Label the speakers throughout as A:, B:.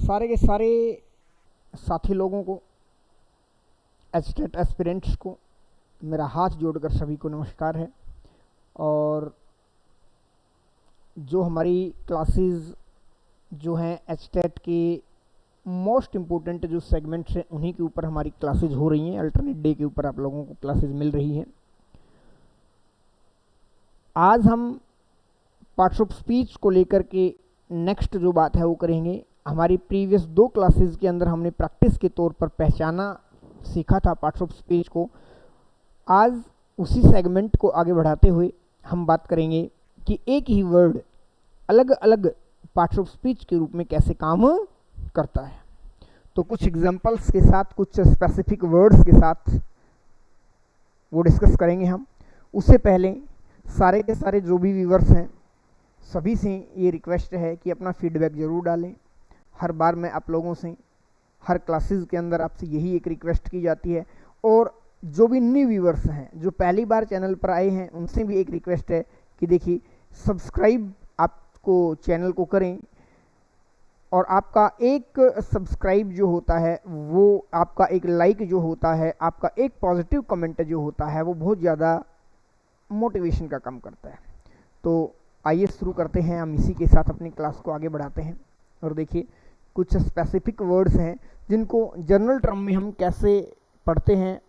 A: सारे के सारे साथी लोगों को, एचटेट एस्पिरेंट्स को मेरा हाथ जोड़कर सभी को नमस्कार है। और जो हमारी क्लासेस जो हैं एचटेट के मोस्ट इम्पोर्टेंट जो सेगमेंट्स हैं उन्हीं के ऊपर हमारी क्लासेस हो रही हैं। अल्टरनेट डे के ऊपर आप लोगों को क्लासेस मिल रही हैं। आज हम पार्ट्स ऑफ स्पीच को लेकर के नेक्स्ट जो बात है वो करेंगे। हमारी प्रीवियस 2 क्लासेस के अंदर हमने प्रैक्टिस के तौर पर पहचाना सीखा था पार्ट्स ऑफ स्पीच को। आज उसी सेगमेंट को आगे बढ़ाते हुए हम बात करेंगे कि एक ही वर्ड अलग अलग पार्ट्स ऑफ स्पीच के रूप में कैसे काम करता है। तो कुछ एग्जांपल्स के साथ, कुछ स्पेसिफिक वर्ड्स के साथ वो डिस्कस करेंगे हम। उससे पहले सारे के सारे जो भी व्यूअर्स हैं सभी से ये रिक्वेस्ट है कि अपना फीडबैक ज़रूर डालें। हर बार मैं आप लोगों से हर क्लासेस के अंदर आपसे यही एक रिक्वेस्ट की जाती है। और जो भी न्यू व्यूअर्स हैं, जो पहली बार चैनल पर आए हैं, उनसे भी एक रिक्वेस्ट है कि देखिए सब्सक्राइब आपको चैनल को करें। और आपका एक सब्सक्राइब जो होता है, वो आपका एक लाइक जो होता है, आपका एक पॉजिटिव कमेंट जो होता है, वो बहुत ज़्यादा मोटिवेशन का काम करता है। तो आइए शुरू करते हैं, हम इसी के साथ अपनी क्लास को आगे बढ़ाते हैं। और देखिए कुछ स्पेसिफिक वर्ड्स हैं जिनको जनरल टर्म में हम कैसे पढ़ते हैं।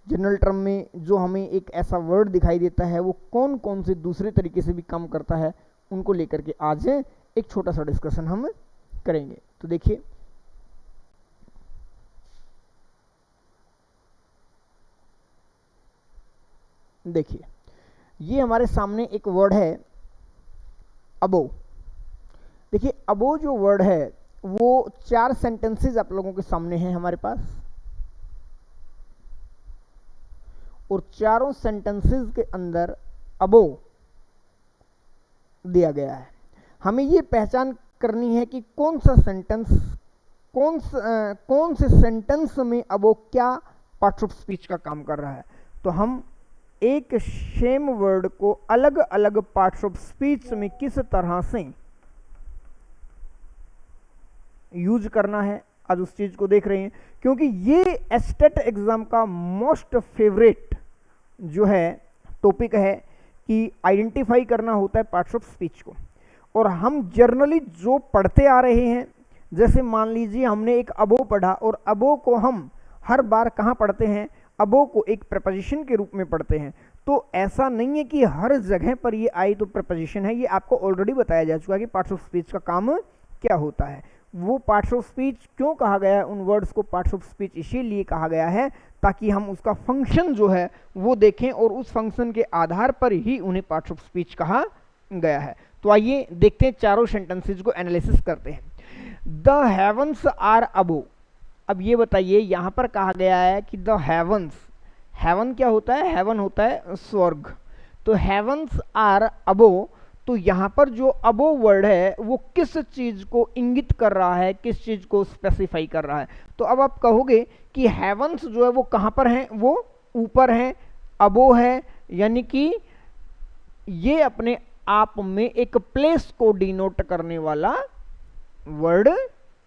A: जनरल टर्म में जो हमें एक ऐसा वर्ड दिखाई देता है वो कौन कौन से दूसरे तरीके से भी काम करता है, उनको लेकर के आज एक छोटा सा डिस्कशन हम करेंगे। तो देखिए ये हमारे सामने एक वर्ड है अबो। देखिए अबो जो वर्ड है वो 4 सेंटेंसेस आप लोगों के सामने हैं हमारे पास, और चारों सेंटेंसेस के अंदर अबो दिया गया है। हमें ये पहचान करनी है कि कौन सा सेंटेंस, कौन से सेंटेंस में अबो क्या पार्ट्स ऑफ स्पीच का काम कर रहा है। तो हम एक सेम वर्ड को अलग अलग पार्ट्स ऑफ स्पीच में किस तरह से यूज करना है, आज उस चीज को देख रहे हैं। क्योंकि ये एचटेट एग्जाम का मोस्ट फेवरेट जो है टॉपिक है कि आइडेंटिफाई करना होता है पार्ट्स ऑफ स्पीच को। और हम जर्नली जो पढ़ते आ रहे हैं, जैसे मान लीजिए हमने एक अबो पढ़ा, और अबो को हम हर बार कहाँ पढ़ते हैं, अबो को एक प्रपोजिशन के रूप में पढ़ते हैं। तो ऐसा नहीं है कि हर जगह पर ये आई तो प्रपोजिशन है, ये आपको ऑलरेडी बताया जा चुका है कि पार्ट्स ऑफ स्पीच का काम क्या होता है। वो पार्ट्स ऑफ स्पीच क्यों कहा गया है, उन वर्ड्स को पार्ट्स ऑफ स्पीच इसीलिए कहा गया है ताकि हम उसका फंक्शन जो है वो देखें, और उस फंक्शन के आधार पर ही उन्हें पार्ट्स ऑफ स्पीच कहा गया है। तो आइए देखते हैं, चारों सेंटेंसेस को एनालिसिस करते हैं। द हेवंस आर अबो। अब ये बताइए, यहां पर कहा गया है कि द हेवंस, हेवन क्या होता है, हेवन होता है स्वर्ग। तो हेवंस आर अबो, तो यहां पर जो अबो वर्ड है वो किस चीज को इंगित कर रहा है, किस चीज को स्पेसिफाई कर रहा है। तो अब आप कहोगे कि हेवंस जो है वो कहां पर है, वो ऊपर है, अबो है, यानी कि ये अपने आप में एक प्लेस को डिनोट करने वाला वर्ड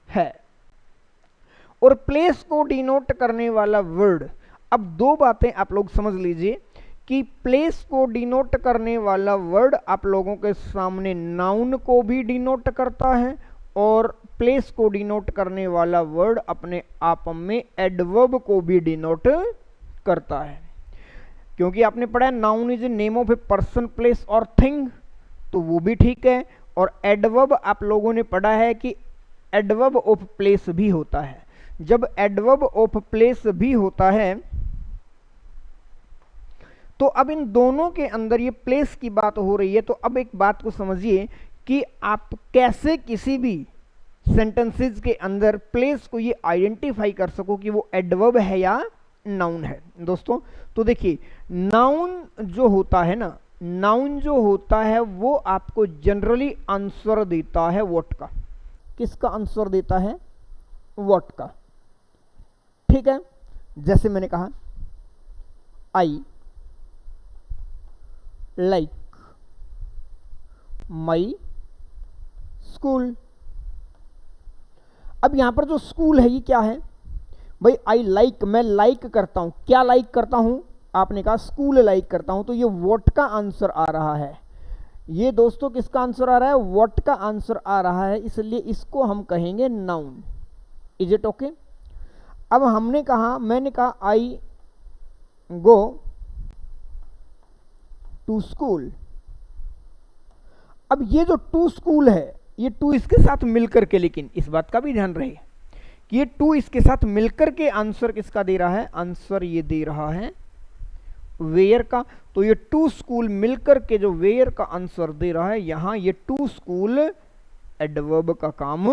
A: है। और प्लेस को डिनोट करने वाला वर्ड, अब 2 बातें आप लोग समझ लीजिए कि प्लेस को डिनोट करने वाला वर्ड आप लोगों के सामने नाउन को भी डिनोट करता है, और प्लेस को डिनोट करने वाला वर्ड अपने आप में एडवर्ब को भी डिनोट करता है। क्योंकि आपने पढ़ा है noun is a name of a person, place और थिंग, तो वो भी ठीक है। और एडवर्ब आप लोगों ने पढ़ा है कि एडवर्ब ऑफ प्लेस भी होता है। जब एडवर्ब ऑफ प्लेस भी होता है तो अब इन दोनों के अंदर ये प्लेस की बात हो रही है। तो अब एक बात को समझिए कि आप कैसे किसी भी सेंटेंसेस के अंदर प्लेस को ये आइडेंटिफाई कर सको कि वो एडवर्ब है या नाउन है दोस्तों। तो देखिए नाउन जो होता है ना, नाउन जो होता है वो आपको जनरली आंसर देता है व्हाट का। किसका आंसर देता है, व्हाट का। ठीक है, जैसे मैंने कहा आई लाइक माई स्कूल। अब यहां पर जो स्कूल है ये क्या है भाई, आई लाइक, मैं लाइक करता हूं, क्या लाइक करता हूं, आपने कहा स्कूल लाइक करता हूं, तो ये व्हाट का आंसर आ रहा है, ये दोस्तों किसका आंसर आ रहा है, व्हाट का आंसर आ रहा है, इसलिए इसको हम कहेंगे नाउन। Is it okay? अब हमने कहा, मैंने कहा आई गो टू स्कूल। अब ये जो टू स्कूल है, ये टू इसके साथ मिलकर के, लेकिन इस बात का भी ध्यान रहे कि ये टू इसके साथ मिलकर के आंसर किसका दे रहा है, आंसर ये दे रहा है वेयर का। तो ये टू स्कूल मिलकर के जो वेयर का आंसर दे रहा है, यहां ये टू स्कूल एडवर्ब का काम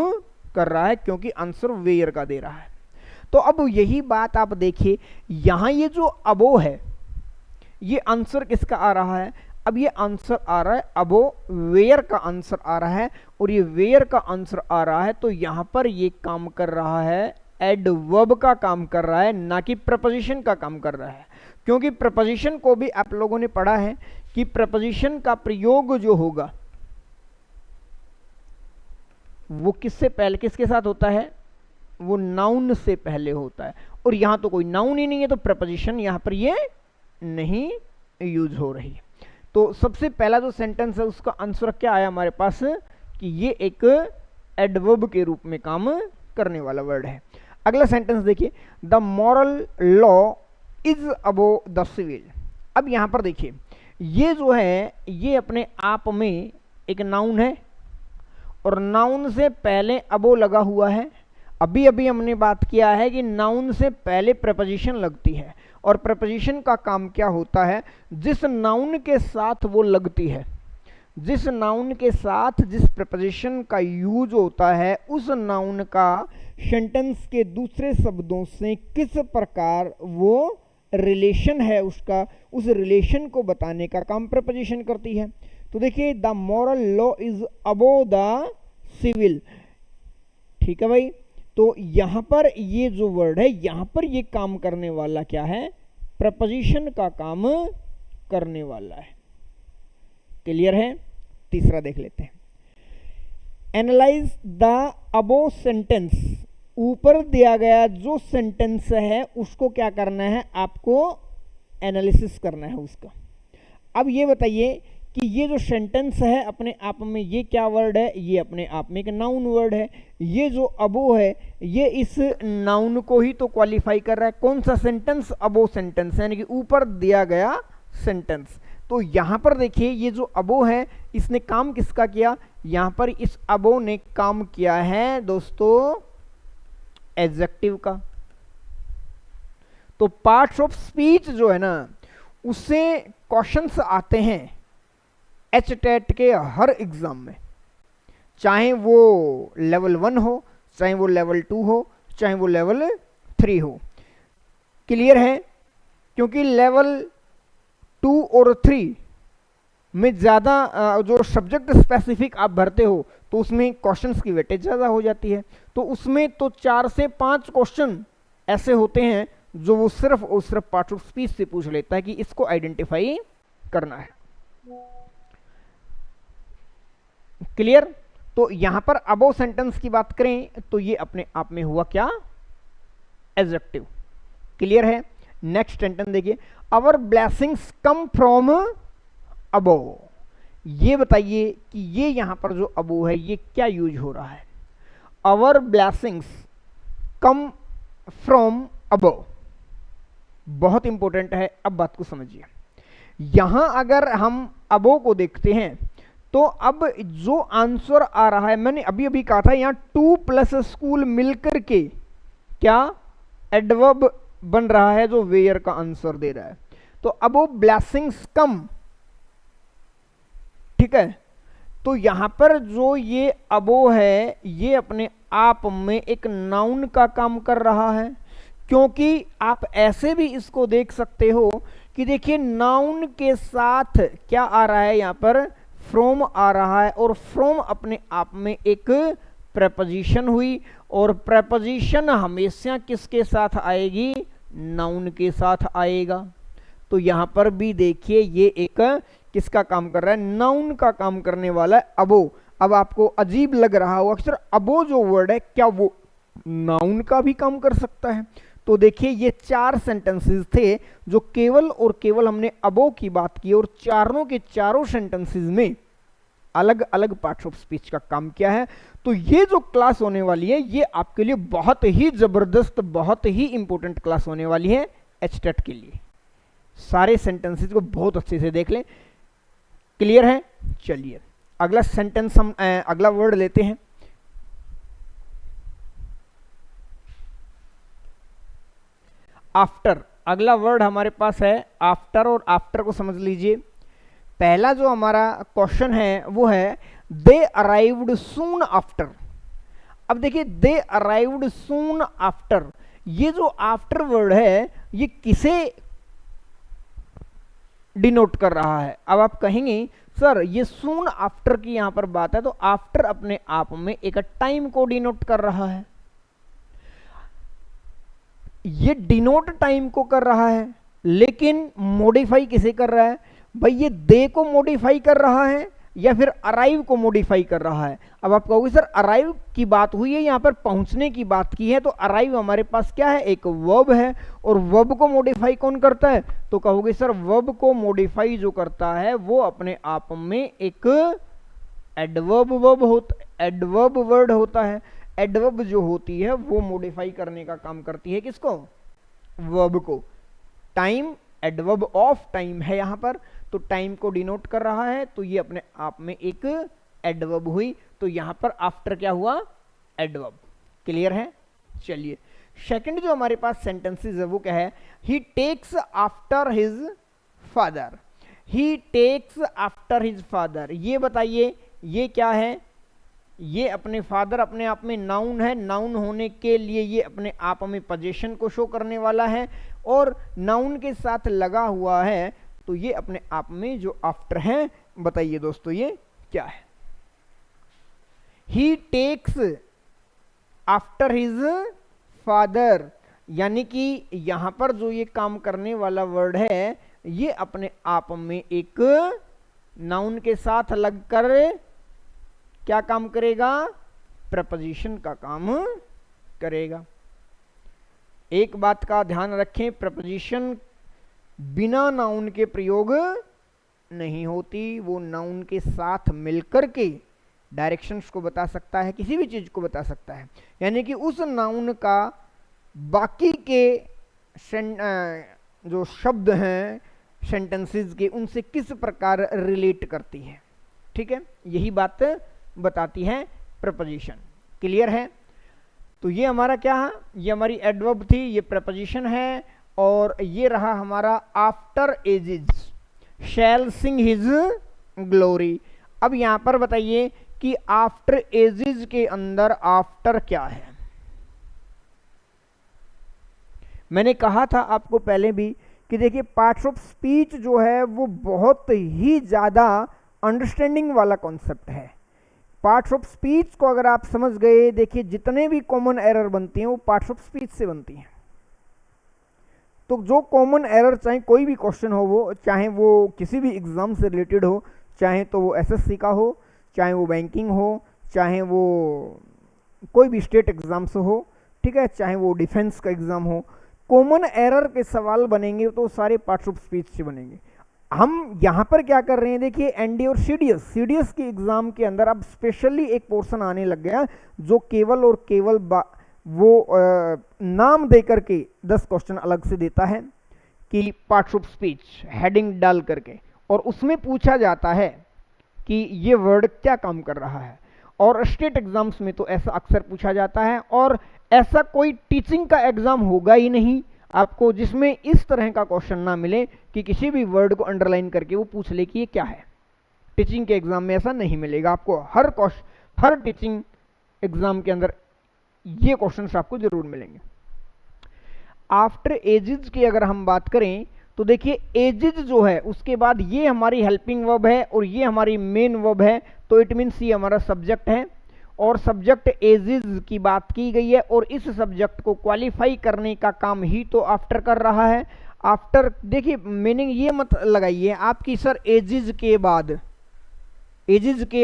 A: कर रहा है, क्योंकि आंसर वेयर का दे रहा है। तो अब यही बात आप देखिए, यहां ये जो अबो है, ये आंसर किसका आ रहा है, अब ये आंसर आ रहा है अबो, वेयर का आंसर आ रहा है, और ये वेयर का आंसर आ रहा है, तो यहां पर ये काम कर रहा है एडवर्ब का काम कर रहा है, ना कि प्रपोजिशन का काम कर रहा है। क्योंकि प्रपोजिशन को भी आप लोगों ने पढ़ा है कि प्रपोजिशन का प्रयोग जो होगा वो किससे पहले, किसके साथ होता है, वो नाउन से पहले होता है, और यहां तो कोई नाउन ही नहीं है, तो प्रपोजिशन यहां पर ये नहीं यूज हो रही है। तो सबसे पहला जो सेंटेंस है उसका आंसर क्या आया हमारे पास, कि ये एक एडवर्ब के रूप में काम करने वाला वर्ड है। अगला सेंटेंस देखिए, the moral law is above the civil. अब यहां पर देखिए, ये जो है ये अपने आप में एक नाउन है, और नाउन से पहले अबो लगा हुआ है। अभी अभी हमने बात किया है कि नाउन से पहले प्रपोजिशन लगती है, और प्रपोजिशन का काम क्या होता है, जिस नाउन के साथ वो लगती है, जिस नाउन के साथ जिस प्रपोजिशन का यूज होता है, उस नाउन का सेंटेंस के दूसरे शब्दों से किस प्रकार वो रिलेशन है, उसका उस रिलेशन को बताने का काम प्रपोजिशन करती है। तो देखिए, the moral law is above the civil, ठीक है भाई। तो यहां पर ये जो वर्ड है, यहां पर ये काम करने वाला क्या है, प्रपोजिशन का काम करने वाला है। क्लियर है? तीसरा देख लेते हैं, एनालाइज द अबो सेंटेंस। ऊपर दिया गया जो सेंटेंस है उसको क्या करना है, आपको एनालिसिस करना है उसका। अब ये बताइए कि ये जो सेंटेंस है अपने आप में ये क्या वर्ड है, ये अपने आप में एक नाउन वर्ड है। ये जो अबो है ये इस नाउन को ही तो क्वालिफाई कर रहा है। कौन सा सेंटेंस, अबो सेंटेंस, यानी कि ऊपर दिया गया सेंटेंस। तो यहां पर देखिए, ये जो अबो है इसने काम किसका किया, यहां पर इस अबो ने काम किया है दोस्तों एडजेक्टिव का। तो पार्ट्स ऑफ स्पीच जो है ना, उससे क्वेश्चंस आते हैं एचटेट के हर एग्जाम में, चाहे वो लेवल 1 हो, चाहे वो लेवल 2 हो, चाहे वो लेवल 3 हो। क्लियर है? क्योंकि लेवल 2 और 3 में ज़्यादा जो सब्जेक्ट स्पेसिफिक आप भरते हो तो उसमें क्वेश्चंस की वेटेज ज़्यादा हो जाती है। तो उसमें तो 4 से 5 क्वेश्चन ऐसे होते हैं जो वो सिर्फ और सिर्फ पार्ट ऑफ स्पीच से पूछ लेता है कि इसको आइडेंटिफाई करना है। क्लियर? तो यहां पर अबो सेंटेंस की बात करें तो ये अपने आप में हुआ क्या, एडजेक्टिव। क्लियर है? नेक्स्ट सेंटेंस देखिए, our blessings come from above. ये बताइए कि ये यहां पर जो अबो है ये क्या यूज हो रहा है, our blessings come from above. बहुत इंपॉर्टेंट है, अब बात को समझिए। यहां अगर हम अबो को देखते हैं तो अब जो आंसर आ रहा है, मैंने अभी अभी कहा था यहां 2 प्लस स्कूल मिलकर के क्या एडवर्ब बन रहा है जो वेयर का आंसर दे रहा है। तो अबो ब्लेसिंग्स कम, ठीक है। तो यहां पर जो ये अबो है ये अपने आप में एक नाउन का काम कर रहा है, क्योंकि आप ऐसे भी इसको देख सकते हो कि देखिए नाउन के साथ क्या आ रहा है, यहां पर फ्रॉम आ रहा है, और फ्रॉम अपने आप में एक प्रेपोजिशन हुई, और प्रेपोजिशन हमेशा किसके साथ आएगी, नाउन के साथ आएगा। तो यहां पर भी देखिए ये एक किसका काम कर रहा है, नाउन का काम करने वाला है अबो। अब आपको अजीब लग रहा हो, अक्सर अबो जो वर्ड है क्या वो नाउन का भी काम कर सकता है। तो देखिए ये 4 सेंटेंसेस थे जो केवल और केवल हमने अबो की बात की, और चारों के चारों सेंटेंसेस में अलग अलग पार्ट्स ऑफ स्पीच का काम किया है। तो ये जो क्लास होने वाली है ये आपके लिए बहुत ही जबरदस्त, बहुत ही इंपॉर्टेंट क्लास होने वाली है एचटेट के लिए। सारे सेंटेंसेस को बहुत अच्छे से देख लें। क्लियर है? चलिए अगला सेंटेंस हम अगला वर्ड लेते हैं। आफ्टर, अगला वर्ड हमारे पास है आफ्टर, और आफ्टर को समझ लीजिए। पहला जो हमारा क्वेश्चन है वो है दे अराइव्ड सून आफ्टर। अब देखिए दे अराइव्ड सून आफ्टर, ये जो आफ्टर वर्ड है ये किसे डिनोट कर रहा है? अब आप कहेंगे सर ये सून आफ्टर की यहां पर बात है, तो आफ्टर अपने आप में एक टाइम को डिनोट कर रहा है। ये डिनोट टाइम को कर रहा है, लेकिन मॉडिफाई किसे कर रहा है? भाई ये दे को मॉडिफाई कर रहा है या फिर अराइव को मॉडिफाई कर रहा है? अब आप कहोगे सर अराइव की बात हुई है, यहां पर पहुंचने की बात की है, तो अराइव हमारे पास क्या है? एक वर्ब है, और वर्ब को मॉडिफाई कौन करता है? तो कहोगे सर वर्ब को मॉडिफाई जो करता है वो अपने आप में एक एडवर्ब वर्ड होता है। एडवर्ब जो होती है वो मॉडिफाई करने का काम करती है किसको? वर्ब को। टाइम एडवर्ब ऑफ टाइम है यहां पर, तो टाइम को डिनोट कर रहा है, तो ये अपने आप में एक एडवर्ब हुई। तो यहां पर आफ्टर क्या हुआ? एडवर्ब। क्लियर है? चलिए सेकंड जो हमारे पास सेंटेंसेस है वो क्या है? ही टेक्स आफ्टर हिज फादर। ही टेक्स आफ्टर हिज फादर, ये बताइए ये क्या है? ये अपने फादर अपने आप में नाउन है। नाउन होने के लिए ये अपने आप में पोजीशन को शो करने वाला है, और नाउन के साथ लगा हुआ है, तो ये अपने आप में जो आफ्टर है, बताइए दोस्तों ये क्या है? ही टेक्स आफ्टर हिज फादर, यानी कि यहां पर जो ये काम करने वाला वर्ड है ये अपने आप में एक नाउन के साथ लगकर क्या काम करेगा? प्रपोजिशन का काम करेगा। एक बात का ध्यान रखें, प्रपोजिशन बिना नाउन के प्रयोग नहीं होती, वो नाउन के साथ मिलकर के डायरेक्शंस को बता सकता है, किसी भी चीज को बता सकता है। यानी कि उस नाउन का बाकी के जो शब्द हैं सेंटेंसेस के, उनसे किस प्रकार रिलेट करती है। ठीक है, यही बात बताती है प्रपोजिशन। क्लियर है? तो ये हमारा क्या है? ये हमारी एडवर्ब थी, ये प्रपोजिशन है, और ये रहा हमारा आफ्टर एजेस शैल सिंग हिज ग्लोरी। अब यहां पर बताइए कि आफ्टर एजेस के अंदर आफ्टर क्या है? मैंने कहा था आपको पहले भी कि देखिए पार्ट्स ऑफ स्पीच जो है वो बहुत ही ज्यादा अंडरस्टैंडिंग वाला कॉन्सेप्ट है। पार्ट्स ऑफ स्पीच को अगर आप समझ गए, देखिए जितने भी कॉमन एरर बनती हैं वो पार्ट्स ऑफ स्पीच से बनती हैं। तो जो कॉमन एरर, चाहे कोई भी क्वेश्चन हो, वो चाहे वो किसी भी एग्जाम से रिलेटेड हो, चाहे तो वो एसएससी का हो, चाहे वो बैंकिंग हो, चाहे वो कोई भी स्टेट एग्जाम से हो, ठीक है, चाहे वो डिफेंस का एग्जाम हो, कॉमन एरर के सवाल बनेंगे तो सारे पार्ट्स ऑफ स्पीच से बनेंगे। हम यहाँ पर क्या कर रहे हैं, देखिए एनडी और सीडीएस के एग्जाम के अंदर अब स्पेशली एक पोर्शन आने लग गया जो केवल और केवल वो नाम देकर के 10 क्वेश्चन अलग से देता है कि पार्ट्स ऑफ स्पीच हेडिंग डाल करके, और उसमें पूछा जाता है कि ये वर्ड क्या काम कर रहा है। और स्टेट एग्जाम्स में तो ऐसा अक्सर पूछा जाता है, और ऐसा कोई टीचिंग का एग्जाम होगा ही नहीं आपको जिसमें इस तरह का क्वेश्चन ना मिले कि किसी भी वर्ड को अंडरलाइन करके वो पूछ ले कि ये क्या है। टीचिंग के एग्जाम में ऐसा नहीं मिलेगा आपको। हर टीचिंग एग्जाम के अंदर ये क्वेश्चंस आपको जरूर मिलेंगे। आफ्टर एजेस की अगर हम बात करें तो देखिए एजेस जो है उसके बाद ये हमारी हेल्पिंग वर्ब है और ये हमारी मेन वर्ब है, तो इट मीन्स ये हमारा सब्जेक्ट है, और सब्जेक्ट एजेस की बात की गई है, और इस सब्जेक्ट को क्वालिफाई करने का काम ही तो आफ्टर कर रहा है। आफ्टर देखिए मीनिंग ये मत लगाइए आपकी सर एजेस के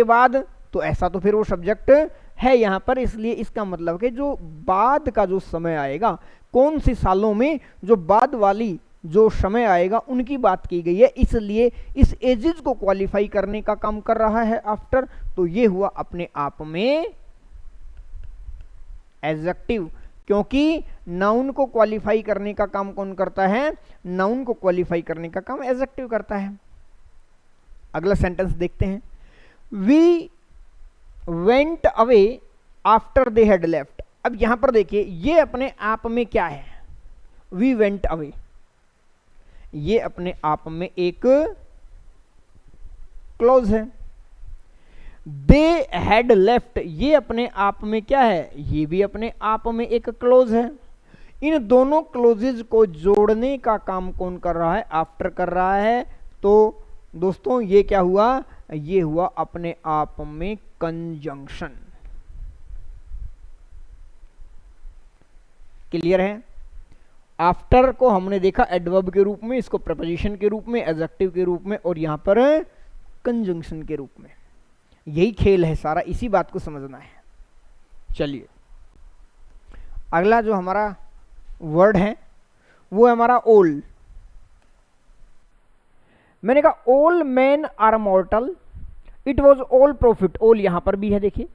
A: बाद, तो ऐसा तो फिर वो सब्जेक्ट है यहाँ पर, इसलिए इसका मतलब कि जो बाद का जो समय आएगा, कौन सी सालों में जो बाद वाली जो समय आएगा उनकी बात की गई है, इसलिए इस एजेस को क्वालिफाई करने का काम कर रहा है आफ्टर। तो ये हुआ अपने आप में एडजेक्टिव, क्योंकि नाउन को क्वालिफाई करने का काम कौन करता है? नाउन को क्वालिफाई करने का काम एडजेक्टिव करता है। अगला सेंटेंस देखते हैं। We went away after they had left. अब यहां पर देखिए ये अपने आप में क्या है? वी वेंट अवे, ये अपने आप में एक क्लोज है। दे हैड लेफ्ट, ये अपने आप में क्या है? ये भी अपने आप में एक क्लोज है। इन दोनों क्लोजेज को जोड़ने का काम कौन कर रहा है? आफ्टर कर रहा है। तो दोस्तों ये क्या हुआ? ये हुआ अपने आप में कंजंक्शन। क्लियर है? आफ्टर को हमने देखा एडवर्ब के रूप में, इसको प्रपोजिशन के रूप में, एडजेक्टिव के रूप में, और यहां पर कंजंक्शन के रूप में। यही खेल है सारा, इसी बात को समझना है। चलिए अगला जो हमारा वर्ड है वो है हमारा ओल। मैंने कहा all man are mortal, it was all profit. All यहां पर भी है, देखिए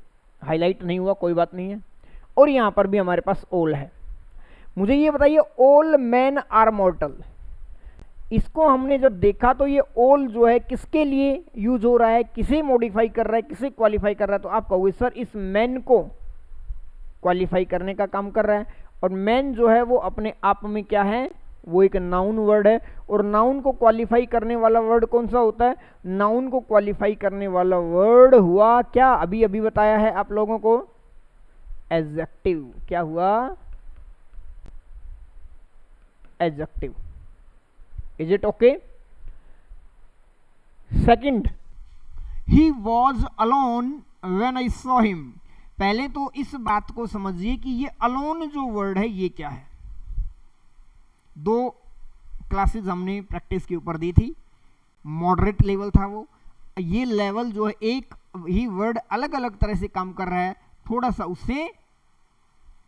A: हाईलाइट नहीं हुआ, कोई बात नहीं है, और यहां पर भी हमारे पास ऑल है। मुझे ये बताइए ऑल मैन आर मॉर्टल, इसको हमने जब देखा तो ये ऑल जो है किसके लिए यूज हो रहा है? किसे मॉडिफाई कर रहा है? किसे क्वालिफाई कर रहा है? तो आप कहोगे सर इस मैन को क्वालिफाई करने का काम कर रहा है। और मैन जो है वो अपने आप में क्या है? वो एक नाउन वर्ड है। और नाउन को क्वालिफाई करने वाला वर्ड कौन सा होता है? नाउन को क्वालिफाई करने वाला वर्ड हुआ क्या? अभी अभी बताया है आप लोगों को, एडजेक्टिव। क्या हुआ? Adjective. Is it okay? Second, he was alone when I saw him. पहले तो इस बात को समझिए कि ये अलोन जो वर्ड है ये क्या है। दो क्लासेस हमने प्रैक्टिस के ऊपर दी थी, मॉडरेट लेवल था वो। ये लेवल जो है एक ही वर्ड अलग अलग तरह से काम कर रहा है, थोड़ा सा उससे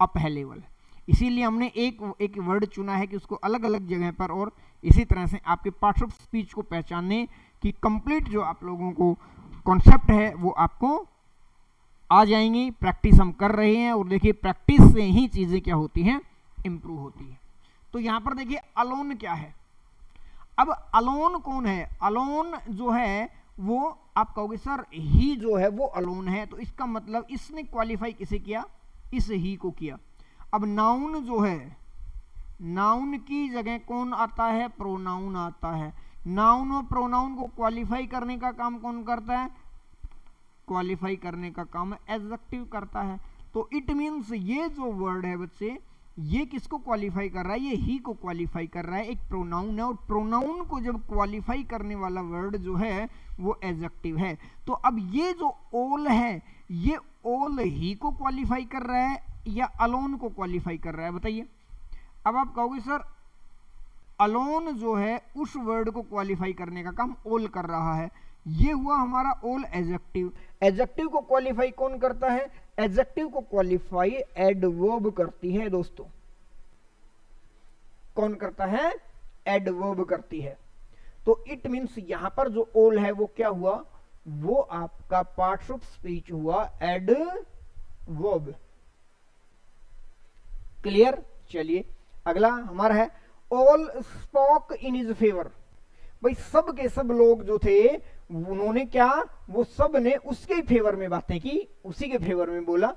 A: अप है लेवल, इसीलिए हमने एक वर्ड चुना है कि उसको अलग अलग जगह पर, और इसी तरह से आपके पार्ट्स ऑफ स्पीच को पहचानने की कंप्लीट जो आप लोगों को कॉन्सेप्ट है वो आपको आ जाएंगे। प्रैक्टिस हम कर रहे हैं, और देखिए प्रैक्टिस से ही चीजें क्या होती हैं? इंप्रूव होती है। तो यहां पर देखिए अलोन क्या है? अब अलोन कौन है? अलोन जो है वो आप कहोगे सर ही जो है वो अलोन है, तो इसका मतलब इसने क्वालिफाई किसे किया? इस ही को किया। अब नाउन जो है, नाउन की जगह कौन आता है? प्रोनाउन आता है। नाउन और प्रोनाउन को क्वालिफाई करने का काम कौन करता है? क्वालिफाई करने का काम एडजेक्टिव करता है। तो इट मीन्स ये जो वर्ड है बच्चे, ये किसको क्वालिफाई कर रहा है? ये ही को क्वालिफाई कर रहा है। एक प्रोनाउन है, और प्रोनाउन को जब क्वालिफाई करने वाला वर्ड जो है वो एडजेक्टिव है। तो अब ये जो ऑल है, ये ऑल ही को क्वालिफाई कर रहा है या अलोन को क्वालिफाई कर रहा है? बताइए। अब आप कहोगे सर अलोन जो है उस वर्ड को क्वालिफाई करने का काम ऑल कर रहा है। ये हुआ हमारा ऑल एडजेक्टिव। एडजेक्टिव को क्वालिफाई कौन करता है? एडजेक्टिव को क्वालिफाई एडवर्ब करती है दोस्तों। कौन करता है? एडवर्ब करती है। तो इट मींस यहां पर जो ऑल है वो क्या हुआ? वो आपका पार्ट्स ऑफ स्पीच हुआ एडवर्ब। क्लियर? चलिए अगला हमारा है all spoke in his favour. भाई सब के सब लोग जो थे उन्होंने क्या? वो सब ने उसके फेवर में बातें की, उसी के फेवर में बोला।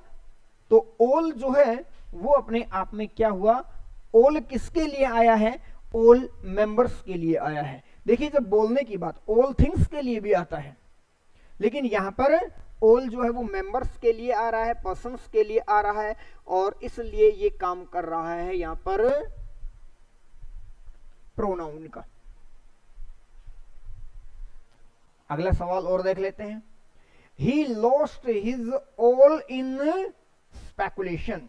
A: तो ऑल जो है वो अपने आप में क्या हुआ? ऑल किसके लिए आया है? ऑल मेंबर्स के लिए आया है। देखिए जब बोलने की बात ऑल थिंग्स के लिए भी आता है, लेकिन यहां पर ऑल जो है वो मेंबर्स के लिए आ रहा है, पर्सन्स के लिए आ रहा है, और इसलिए ये काम कर रहा है यहां पर प्रोनाउन का। अगला सवाल और देख लेते हैं। He lost his all in speculation.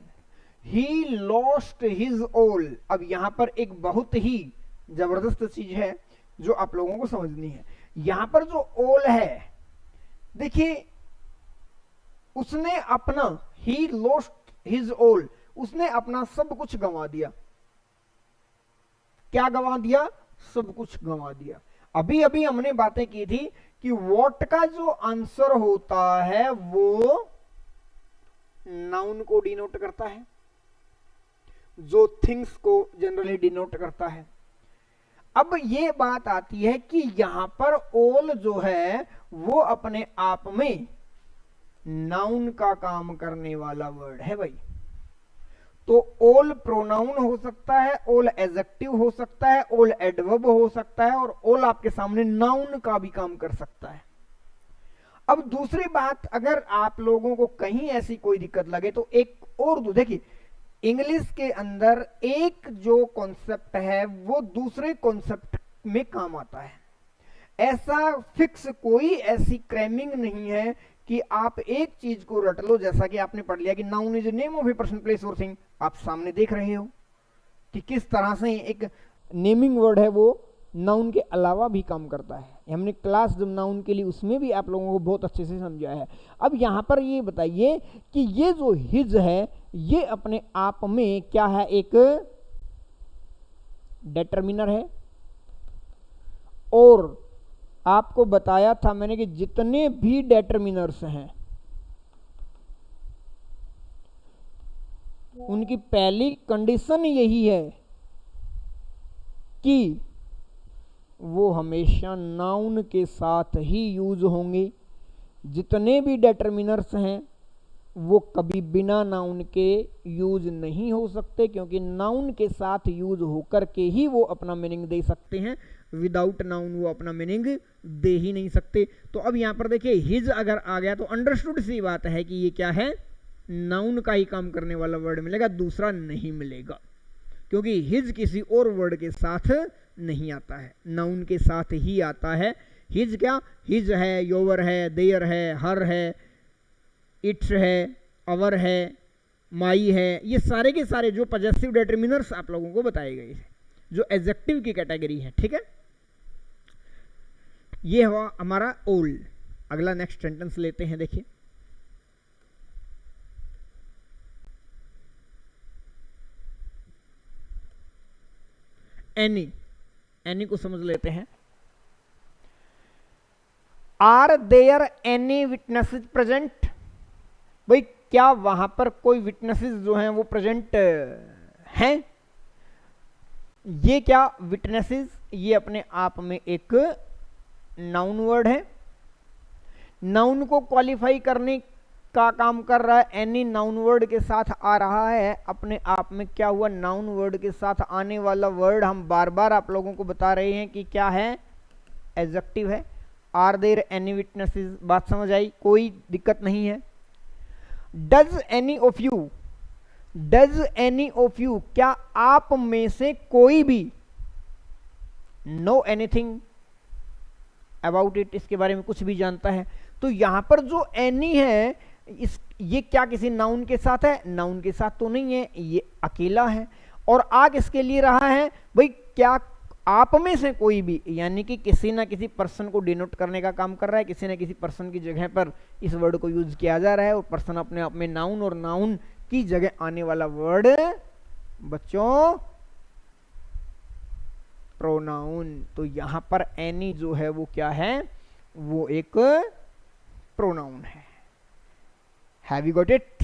A: He lost his all. अब यहां पर एक बहुत ही जबरदस्त चीज है जो आप लोगों को समझनी है। यहां पर जो ऑल है, देखिए उसने अपना, ही लॉस्ट हिज ऑल, उसने अपना सब कुछ गंवा दिया। क्या गंवा दिया? सब कुछ गंवा दिया। अभी अभी हमने बातें की थी कि व्हाट का जो आंसर होता है वो नाउन को डिनोट करता है, जो थिंग्स को जनरली डिनोट करता है। अब ये बात आती है कि यहां पर ऑल जो है वो अपने आप में नाउन का काम करने वाला वर्ड है भाई। तो ऑल प्रोनाउन हो सकता है, ऑल एडजेक्टिव हो सकता है, ऑल एडवर्ब हो सकता है, और ऑल आपके सामने नाउन का भी काम कर सकता है। अब दूसरी बात, अगर आप लोगों को कहीं ऐसी कोई दिक्कत लगे तो एक और देखिए, इंग्लिश के अंदर एक जो कॉन्सेप्ट है वो दूसरे कॉन्सेप्ट में काम आता है। ऐसा फिक्स कोई ऐसी क्रैमिंग नहीं है कि आप एक चीज को रट लो, जैसा कि आपने पढ़ लिया कि noun is name of a person, place और थिंग। आप सामने देख रहे हो कि किस तरह से एक नेमिंग वर्ड है वो नाउन के अलावा भी काम करता है। हमने क्लास जब नाउन के लिए उसमें भी आप लोगों को बहुत अच्छे से समझाया है। अब यहां पर ये बताइए कि ये जो हिज है ये अपने आप में क्या है? एक डिटरमिनर है। और आपको बताया था मैंने कि जितने भी डिटरमिनर्स हैं उनकी पहली कंडीशन यही है कि वो हमेशा नाउन के साथ ही यूज होंगे। जितने भी डिटरमिनर्स हैं वो कभी बिना नाउन के यूज नहीं हो सकते, क्योंकि नाउन के साथ यूज होकर के ही वो अपना मीनिंग दे सकते हैं। विदाउट नाउन वो अपना मीनिंग दे ही नहीं सकते। तो अब यहां पर देखिए हिज अगर आ गया तो अंडरस्टूड सी बात है कि ये क्या है? नाउन का ही काम करने वाला वर्ड मिलेगा, दूसरा नहीं मिलेगा, क्योंकि हिज किसी और वर्ड के साथ नहीं आता है, नाउन के साथ ही आता है। हिज क्या? हिज है, योवर है, देयर है, हर है, इट्स है, अवर है, माई है, ये सारे के सारे जो पॉजेसिव डिटरमिनर्स आप लोगों को बताए गए हैं, जो एडजेक्टिव की कैटेगरी है। ठीक है, ये हुआ हमारा ओल। अगला नेक्स्ट सेंटेंस लेते हैं, देखिए एनी। एनी को समझ लेते हैं। Are there any witnesses present? भाई क्या वहां पर कोई विटनेसेस जो हैं वो प्रेजेंट हैं? ये क्या विटनेसेस? ये अपने आप में एक नाउन वर्ड है। नाउन को क्वालिफाई करने का काम कर रहा है। एनी नाउन वर्ड के साथ आ रहा है, अपने आप में क्या हुआ? नाउन वर्ड के साथ आने वाला वर्ड हम बार बार आप लोगों को बता रहे हैं कि क्या है? एडजेक्टिव है। Are there any witnesses? बात समझ आई? कोई दिक्कत नहीं है। Does any of you? Does any of you, क्या आप में से कोई भी नो एनीथिंग अबाउट इट, इसके बारे में कुछ भी जानता है? तो यहां पर जो एनी है ये क्या किसी नाउन के साथ है? नाउन के साथ तो नहीं है, ये अकेला है। और आ किसके लिए रहा है? भाई क्या आप में से कोई भी, यानी कि किसी ना किसी पर्सन को डिनोट करने का काम कर रहा है। किसी ना किसी पर्सन की जगह पर इस वर्ड को यूज किया जा रहा है, और पर्सन अपने आप में नाउन, और नाउन की जगह आने वाला वर्ड बच्चों प्रोनाउन। तो यहां पर एनी जो है वो क्या है? वो एक प्रोनाउन है। Have you got it?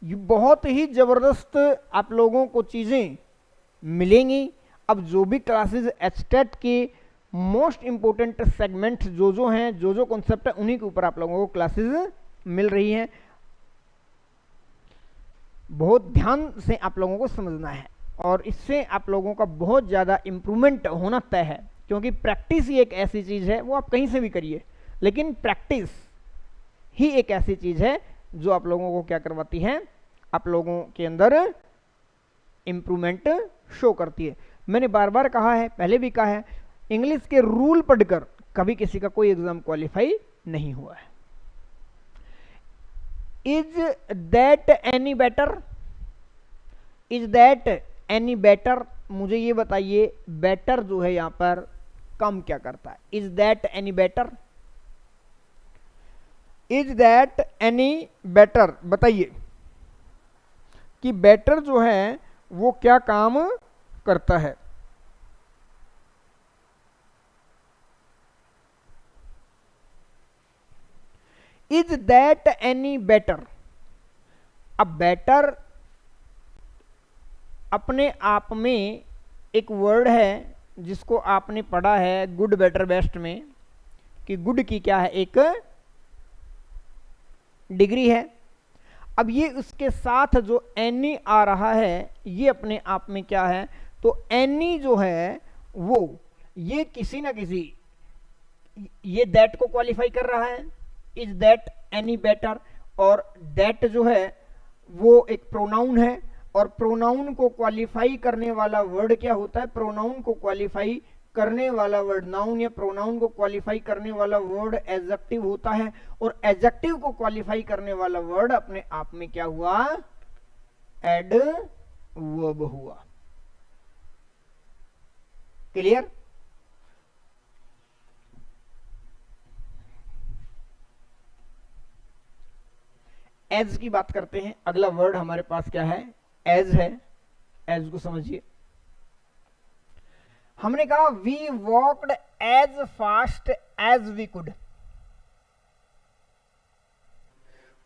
A: ये बहुत ही जबरदस्त आप लोगों को चीजें मिलेंगी। अब जो भी क्लासेस एचटेट के मोस्ट इंपोर्टेंट सेगमेंट जो हैं, जो कॉन्सेप्ट है, उन्हीं के ऊपर आप लोगों को क्लासेस मिल रही हैं। बहुत ध्यान से आप लोगों को समझना है, और इससे आप लोगों का बहुत ज़्यादा इम्प्रूवमेंट होना तय है। क्योंकि प्रैक्टिस ही एक ऐसी चीज़ है, वो आप कहीं से भी करिए, लेकिन प्रैक्टिस ही एक ऐसी चीज़ है जो आप लोगों को क्या करवाती है? आप लोगों के अंदर इम्प्रूवमेंट शो करती है। मैंने बार बार कहा है, पहले भी कहा है, इंग्लिश के रूल पढ़कर कभी किसी का कोई एग्जाम क्वालिफाई नहीं हुआ है। Is that any better? Is that any better? मुझे ये बताइए, बेटर जो है यहां पर काम क्या करता है? Is that any better? Is that any better, बताइए कि बेटर जो है वो क्या काम करता है। Is that any better. अब बेटर अपने आप में एक वर्ड है जिसको आपने पढ़ा है गुड बेटर बेस्ट में, कि गुड की क्या है, एक डिग्री है। अब ये उसके साथ जो एनी आ रहा है ये अपने आप में क्या है, तो एनी जो है वो ये किसी ना किसी, ये दैट को क्वालिफाई कर रहा है, इज दैट एनी बेटर। और दैट जो है वो एक प्रोनाउन है, और प्रोनाउन को क्वालिफाई करने वाला वर्ड क्या होता है, प्रोनाउन को क्वालिफाई करने वाला वर्ड, नाउन या प्रोनाउन को क्वालिफाई करने वाला वर्ड एडजेक्टिव होता है। और एडजेक्टिव को क्वालिफाई करने वाला वर्ड अपने आप में क्या हुआ, एडवर्ब हुआ। क्लियर। एज की बात करते हैं। अगला वर्ड हमारे पास क्या है, एज है। एज को समझिए। हमने कहा we walked as fast as we could.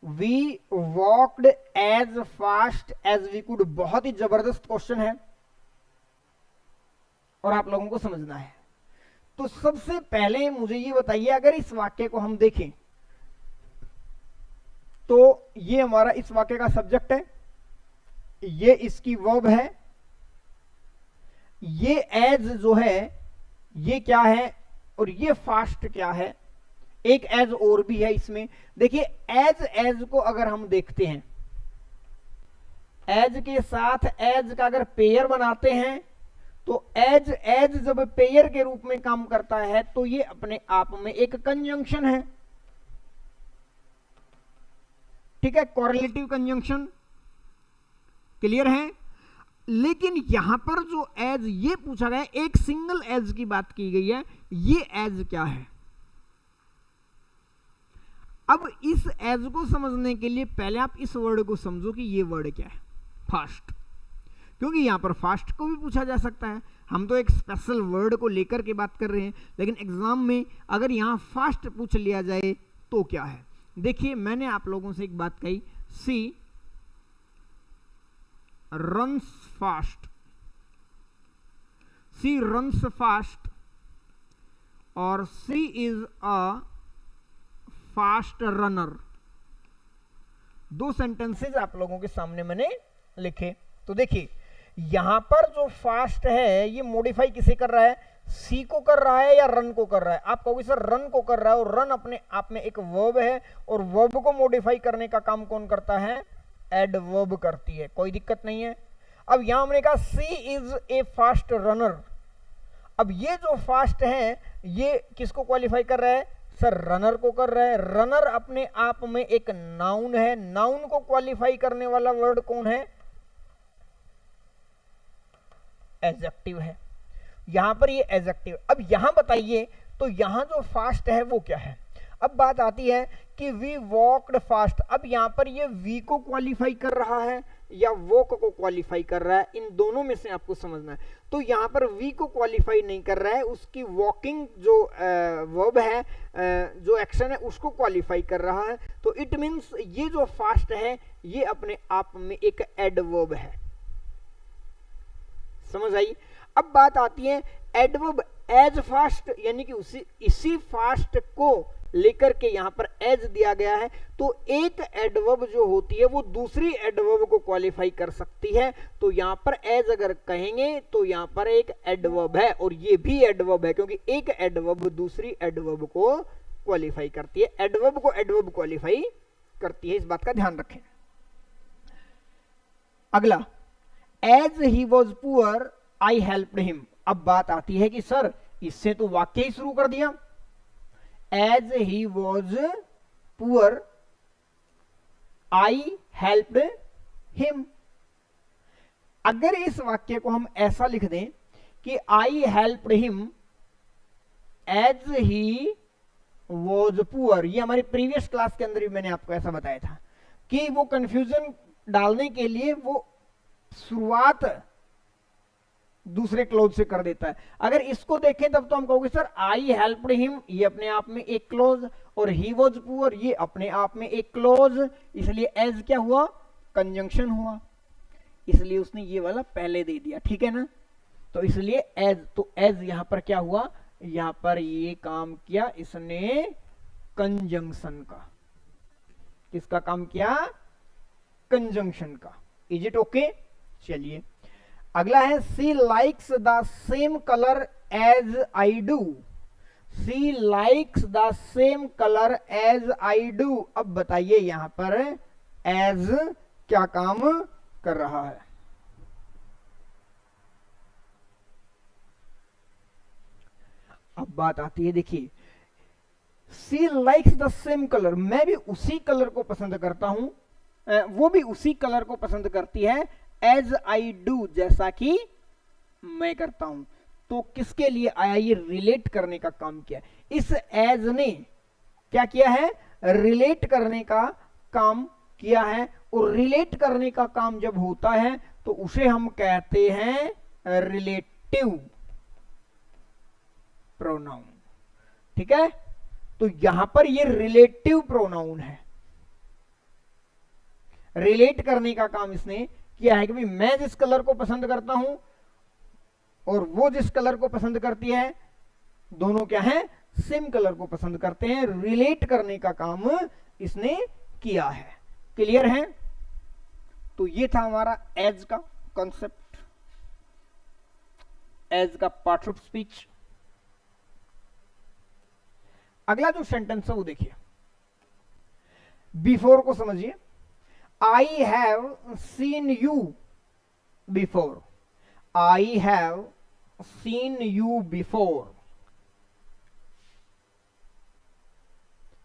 A: We walked as fast as we could, बहुत ही जबरदस्त क्वेश्चन है और आप लोगों को समझना है। तो सबसे पहले मुझे ये बताइए, अगर इस वाक्य को हम देखें तो ये हमारा इस वाक्य का सब्जेक्ट है, ये इसकी वर्ब है, ये एज जो है ये क्या है, और ये फास्ट क्या है। एक एज और भी है इसमें। देखिए एज, एज को अगर हम देखते हैं, एज के साथ एज का अगर पेयर बनाते हैं तो एज, एज जब पेयर के रूप में काम करता है तो ये अपने आप में एक कंजंक्शन है। ठीक है, कॉरेलेटिव कंजंक्शन। क्लियर है। लेकिन यहां पर जो एज ये पूछा गया, एक सिंगल एज की बात की गई है, ये एज क्या है। अब इस एज को समझने के लिए पहले आप इस वर्ड को समझो कि ये वर्ड क्या है, फास्ट। क्योंकि यहां पर फास्ट को भी पूछा जा सकता है, हम तो एक स्पेशल वर्ड को लेकर के बात कर रहे हैं, लेकिन एग्जाम में अगर यहां फास्ट पूछ लिया जाए तो क्या है। देखिए मैंने आप लोगों से एक बात कही, सी runs fast, she runs fast, और she is a fast runner। दो सेंटेंसेस आप लोगों के सामने मैंने लिखे। तो देखिए यहां पर जो फास्ट है ये मॉडिफाई किसे कर रहा है, सी को कर रहा है या रन को कर रहा है। आप कहोगे सर रन को कर रहा है, और रन अपने आप में एक वर्ब है, और वर्ब को मॉडिफाई करने का काम कौन करता है, एडवर्ब करती है। कोई दिक्कत नहीं है। अब यहां हमने कहा सी इज ए फास्ट रनर। अब ये जो फास्ट है ये किसको क्वालिफाई कर रहा है, सर रनर को कर रहा है। रनर अपने आप में एक नाउन है, नाउन को क्वालिफाई करने वाला वर्ड कौन है, एडजेक्टिव है। यहां पर ये एडजेक्टिव। अब यहां बताइए तो यहां जो फास्ट है वो क्या है। अब बात आती है कि वी वॉकड फास्ट। अब यहां पर ये वी को क्वालिफाई कर रहा है या वॉक को क्वालिफाई कर रहा है, इन दोनों में से आपको समझना है। तो यहां पर वी को क्वालिफाई नहीं कर रहा है, उसकी वॉकिंग जो वर्ब है, जो एक्शन है उसको क्वालिफाई कर रहा है। तो इट मींस ये जो फास्ट है ये अपने आप में एक एडवर्ब है। समझ आई। अब बात आती है एडवर्ब एज फास्ट, यानी कि इसी फास्ट को लेकर के यहां पर एज दिया गया है। तो एक एडवर्ब जो होती है वो दूसरी एडवर्ब को क्वालिफाई कर सकती है। तो यहां पर एज अगर कहेंगे तो यहां पर एक एडवर्ब है, और ये भी एडवर्ब है, क्योंकि एक एडवर्ब दूसरी एडवर्ब को क्वालिफाई करती है। एडवर्ब को एडवर्ब क्वालिफाई करती है, इस बात का ध्यान रखें। अगला, as he was poor I helped him. अब बात आती है कि सर इससे तो वाक्य ही शुरू कर दिया, as he was poor I helped him. अगर इस वाक्य को हम ऐसा लिख दें कि I helped him as he was poor, ये हमारी प्रीवियस क्लास के अंदर भी मैंने आपको ऐसा बताया था कि वो कंफ्यूजन डालने के लिए वो शुरुआत दूसरे क्लोज से कर देता है। अगर इसको देखें तब तो हम कहोगे सर आई हेल्प्ड हिम, ये अपने आप में एक क्लोज, और ही वॉज पुअर ये अपने आप में एक क्लोज, इसलिए एज क्या हुआ, कंजंक्शन हुआ, इसलिए उसने ये वाला पहले दे दिया, ठीक है ना। तो इसलिए एज, तो एज यहां पर क्या हुआ, यहां पर ये काम किया इसने कंजंक्शन का। किसका काम किया, कंजंक्शन का। Is it okay. चलिए अगला है she likes the same colour as I do, she likes the same colour as I do. अब बताइए यहां पर एज क्या काम कर रहा है। अब बात आती है, देखिए सी लाइक्स द सेम कलर, मैं भी उसी कलर को पसंद करता हूं, वो भी उसी कलर को पसंद करती है, एज आई डू जैसा कि मैं करता हूं। तो किसके लिए आया, ये रिलेट करने का काम किया। इस एज ने क्या किया है, रिलेट करने का काम किया है, और रिलेट करने का काम जब होता है तो उसे हम कहते हैं रिलेटिव प्रोनाउन, ठीक है। तो यहां पर ये रिलेटिव प्रोनाउन है, रिलेट करने का काम इसने किया है कि भाई मैं जिस कलर को पसंद करता हूं और वो जिस कलर को पसंद करती है, दोनों क्या है, सेम कलर को पसंद करते हैं। रिलेट करने का काम इसने किया है। क्लियर है। तो ये था हमारा एज का कॉन्सेप्ट, एज का पार्ट ऑफ स्पीच। अगला जो सेंटेंस है वो देखिए, बिफोर को समझिए। I have seen you before, I have seen you before।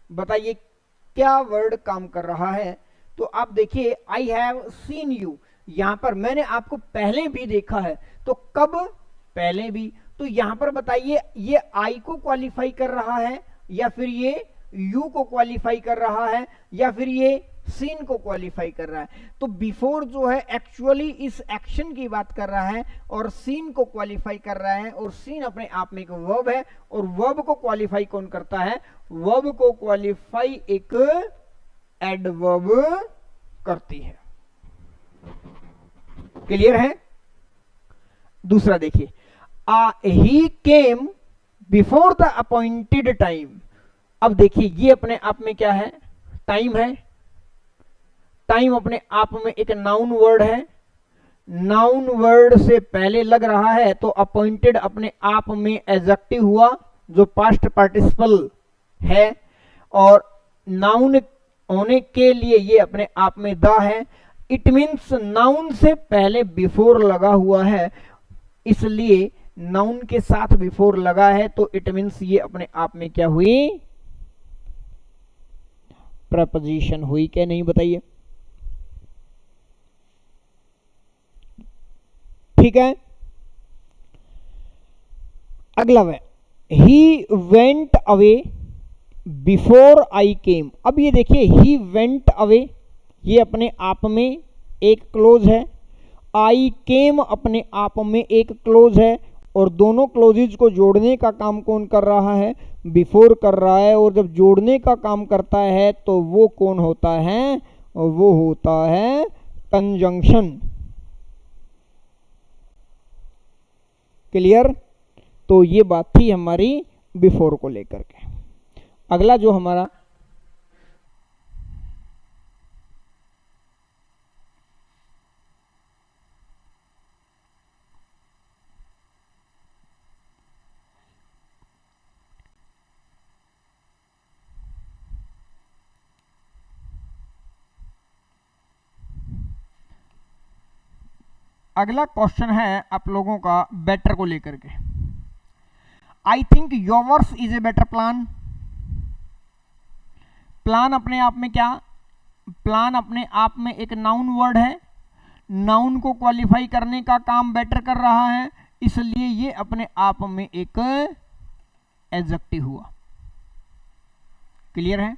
A: बताइए क्या वर्ड काम कर रहा है। तो आप देखिए I have seen you, यहां पर मैंने आपको पहले भी देखा है, तो कब, पहले भी। तो यहां पर बताइए ये I को क्वालिफाई कर रहा है, या फिर ये you को क्वालिफाई कर रहा है, या फिर ये सीन को क्वालिफाई कर रहा है। तो बिफोर जो है एक्चुअली इस एक्शन की बात कर रहा है, और सीन को क्वालिफाई कर रहा है, और सीन अपने आप में एक वर्ब है, और वर्ब को क्वालिफाई कौन करता है, वर्ब को क्वालिफाई एक एडवर्ब करती है। क्लियर है। दूसरा देखिए, he came before the appointed time. अब देखिए ये अपने आप में क्या है, टाइम है। टाइम अपने आप में एक नाउन वर्ड है, नाउन वर्ड से पहले लग रहा है, तो अपॉइंटेड अपने आप में एडजेक्टिव हुआ जो पास्ट पार्टिसिपल है, और नाउन होने के लिए ये अपने आप में द है। इट मीन्स नाउन से पहले बिफोर लगा हुआ है, इसलिए नाउन के साथ बिफोर लगा है, तो इट मीन्स ये अपने आप में क्या हुई, प्रपोजिशन हुई। क्या नहीं बताइए, ठीक है। अगला है he went away before I came. अब ये देखिए ही वेंट अवे, ये अपने आप में एक क्लोज है, आई केम अपने आप में एक क्लोज है, और दोनों क्लोजेज को जोड़ने का काम कौन कर रहा है, बिफोर कर रहा है। और जब जोड़ने का काम करता है तो वो कौन होता है, वो होता है कंजंक्शन। क्लियर। तो ये बात थी हमारी बिफोर को लेकर के। अगला जो हमारा अगला क्वेश्चन है आप लोगों का बेटर को लेकर के। I think yours is a better plan. Plan अपने आप में क्या, प्लान अपने आप में एक नाउन वर्ड है, नाउन को क्वालिफाई करने का काम बेटर कर रहा है, इसलिए ये अपने आप में एक एडजेक्टिव हुआ। क्लियर है।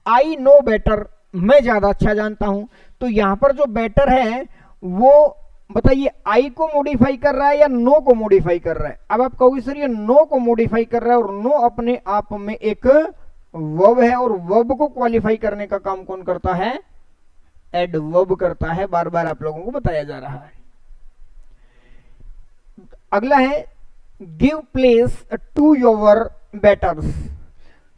A: आई नो बेटर, मैं ज्यादा अच्छा जानता हूं। तो यहां पर जो बेटर है वो बताइए आई को मॉडिफाई कर रहा है या नो को मॉडिफाई कर रहा है। अब आप कहोगे सर ये नो को मॉडिफाई कर रहा है, और नो अपने आप में एक वर्ब है, और वर्ब को क्वालिफाई करने का काम कौन करता है, एडवर्ब करता है। बार बार आप लोगों को बताया जा रहा है। अगला है give place to your betters.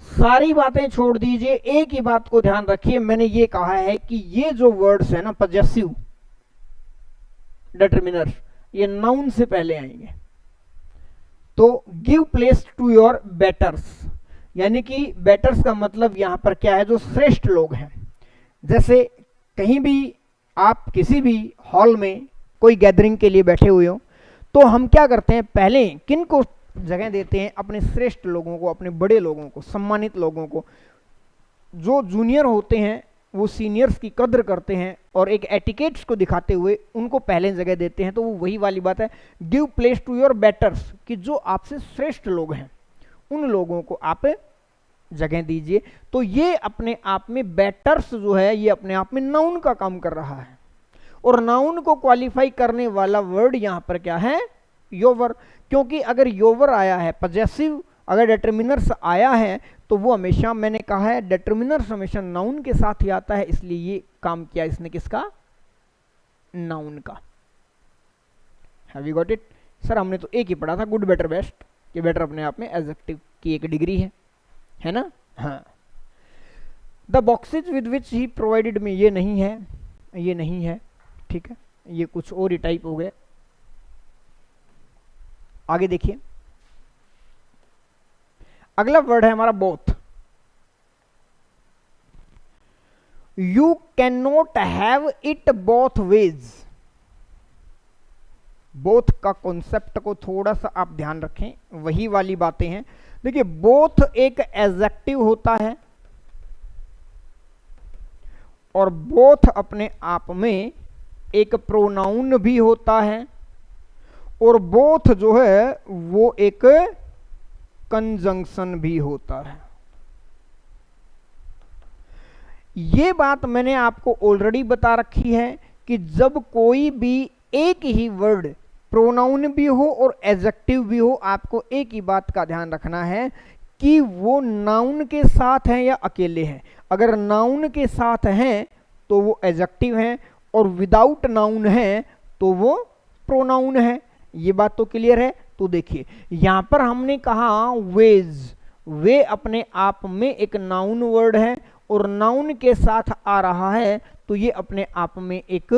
A: सारी बातें छोड़ दीजिए, एक ही बात को ध्यान रखिए। मैंने ये कहा है कि ये जो वर्ड्स है ना, पजेसिव डिटरमिनर, ये नाउन से पहले आएंगे। तो give place to your betters, यानी कि बेटर्स का मतलब यहां पर क्या है, जो श्रेष्ठ लोग हैं। जैसे कहीं भी आप किसी भी हॉल में कोई गैदरिंग के लिए बैठे हुए हो, तो हम क्या करते हैं, पहले किन को जगह देते हैं, अपने श्रेष्ठ लोगों को, अपने बड़े लोगों को, सम्मानित लोगों को। जो जूनियर होते हैं वो सीनियर्स की कद्र करते हैं, और एक एटिकेट्स को दिखाते हुए उनको पहले जगह देते हैं। तो वो वही वाली बात है, give place to your betters, कि जो आपसे श्रेष्ठ लोग हैं उन लोगों को आप जगह दीजिए। तो ये अपने आप में बेटर्स जो है, ये अपने आप में नाउन का काम कर रहा है, और नाउन को क्वालिफाई करने वाला वर्ड यहां पर क्या है, योवर। क्योंकि अगर योवर आया है, पजेसिव अगर डिटरमिनर्स आया है, तो वो हमेशा, मैंने कहा है डिटरमिनर्स हमेशा नाउन के साथ ही आता है, इसलिए ये काम किया इसने किसका, नाउन का। Have you got it. Sir हमने तो एक ही पढ़ा था, गुड बेटर बेस्ट, कि बेटर अपने आप में एडजेक्टिव की एक डिग्री है ना। हाँ, the boxes with which he provided में ये नहीं है, ये नहीं है, ठीक है, ये कुछ और ही टाइप हो गया। आगे देखिए, अगला वर्ड है हमारा both. You can not have it both ways. Both का कॉन्सेप्ट को थोड़ा सा आप ध्यान रखें, वही वाली बातें हैं। देखिए बोथ एक एडजेक्टिव होता है, और बोथ अपने आप में एक प्रोनाउन भी होता है, और बोथ जो है वो एक कंजंक्शन भी होता है। ये बात मैंने आपको ऑलरेडी बता रखी है कि जब कोई भी एक ही वर्ड प्रोनाउन भी हो और एडजेक्टिव भी हो, आपको एक ही बात का ध्यान रखना है कि वो नाउन के साथ है या अकेले हैं। अगर नाउन के साथ हैं तो वो एडजेक्टिव है, और विदाउट नाउन है तो वो प्रोनाउन है। ये बात तो क्लियर है। तो देखिए यहां पर हमने कहा वेज, वे अपने आप में एक नाउन वर्ड है, और नाउन के साथ आ रहा है, तो ये अपने आप में एक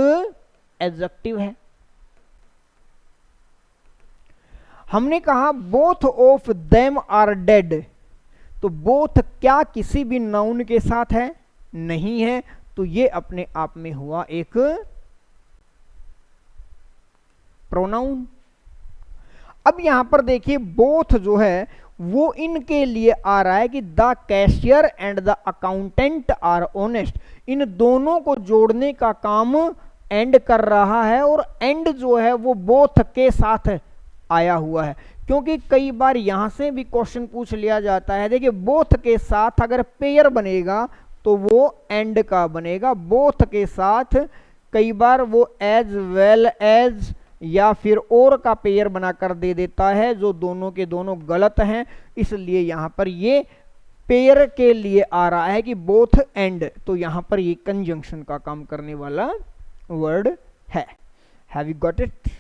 A: एडजेक्टिव है। हमने कहा both of them are dead, तो बोथ क्या किसी भी नाउन के साथ है, नहीं है, तो ये अपने आप में हुआ एक प्रोनाउन। अब यहां पर देखिए बोथ जो है वो इनके लिए आ रहा है कि the cashier and the accountant are honest. इन दोनों को जोड़ने का काम एंड कर रहा है, और एंड जो है वो बोथ के साथ आया हुआ है। क्योंकि कई बार यहां से भी क्वेश्चन पूछ लिया जाता है। देखिए बोथ के साथ अगर पेयर बनेगा तो वो एंड का बनेगा, बोथ के साथ कई बार वो एज वेल एज या फिर और का पेयर बनाकर दे देता है, जो दोनों के दोनों गलत हैं। इसलिए यहां पर ये पेयर के लिए आ रहा है कि बोथ एंड, तो यहां पर ये कंजंक्शन का काम करने वाला वर्ड है। Have you got it.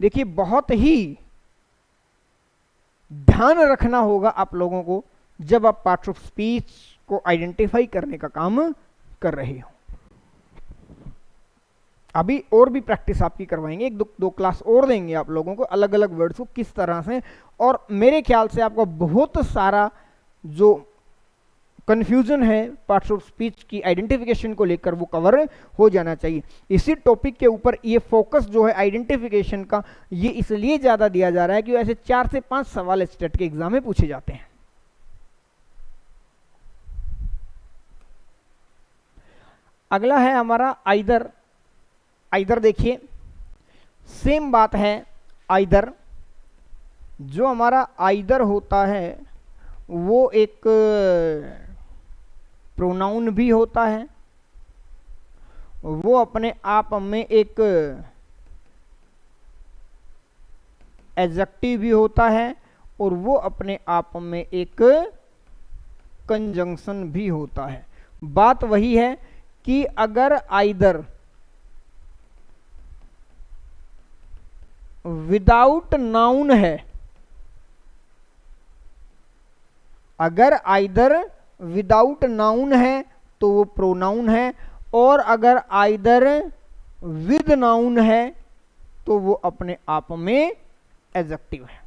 A: देखिए बहुत ही ध्यान रखना होगा आप लोगों को जब आप पार्ट्स ऑफ स्पीच को आइडेंटिफाई करने का काम कर रहे हो। अभी और भी प्रैक्टिस आपकी करवाएंगे, एक दो क्लास और देंगे आप लोगों को अलग अलग वर्ड्स को किस तरह से, और मेरे ख्याल से आपको बहुत सारा जो कंफ्यूजन है पार्ट्स ऑफ स्पीच की आइडेंटिफिकेशन को लेकर वो कवर हो जाना चाहिए। इसी टॉपिक के ऊपर ये फोकस जो है आइडेंटिफिकेशन का, ये इसलिए ज्यादा दिया जा रहा है कि ऐसे 4 से 5 सवाल स्टेट के एग्जाम में पूछे जाते हैं। अगला है हमारा आइदर। आइदर देखिए सेम बात है। आइदर जो हमारा आइदर होता है वो एक प्रोनाउन भी होता है, वो अपने आप में एक एडजेक्टिव भी होता है, और वो अपने आप में एक कंजंक्शन भी होता है। बात वही है कि अगर आइदर विदाउट नाउन है, अगर आइदर विदाउट नाउन है तो वो प्रोनाउन है, और अगर आइदर विद नाउन है तो वो अपने आप में एडजेक्टिव है।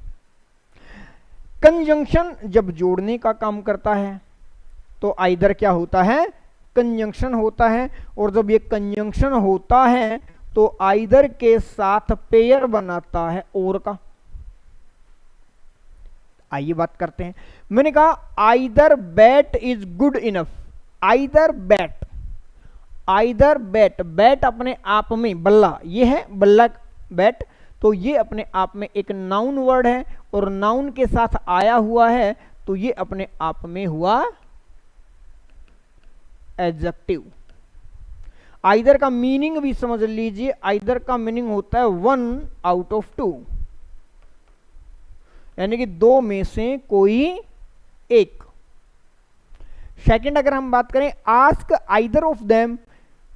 A: कंजंक्शन जब जोड़ने का काम करता है तो आइदर क्या होता है, कंजंक्शन होता है, और जब ये कंजंक्शन होता है तो आइदर के साथ पेयर बनाता है और का। आइए बात करते हैं। मैंने कहा either bat is good enough, either bat, either bat, bat अपने आप में, बल्ला ये है, बल्ला बैट, तो ये अपने आप में एक नाउन वर्ड है, और नाउन के साथ आया हुआ है तो ये अपने आप में हुआ एडजेक्टिव। आइदर का मीनिंग भी समझ लीजिए, आइदर का मीनिंग होता है 1 आउट ऑफ 2, यानी कि 2 में से कोई एक। सेकंड अगर हम बात करें आस्क आइदर ऑफ देम,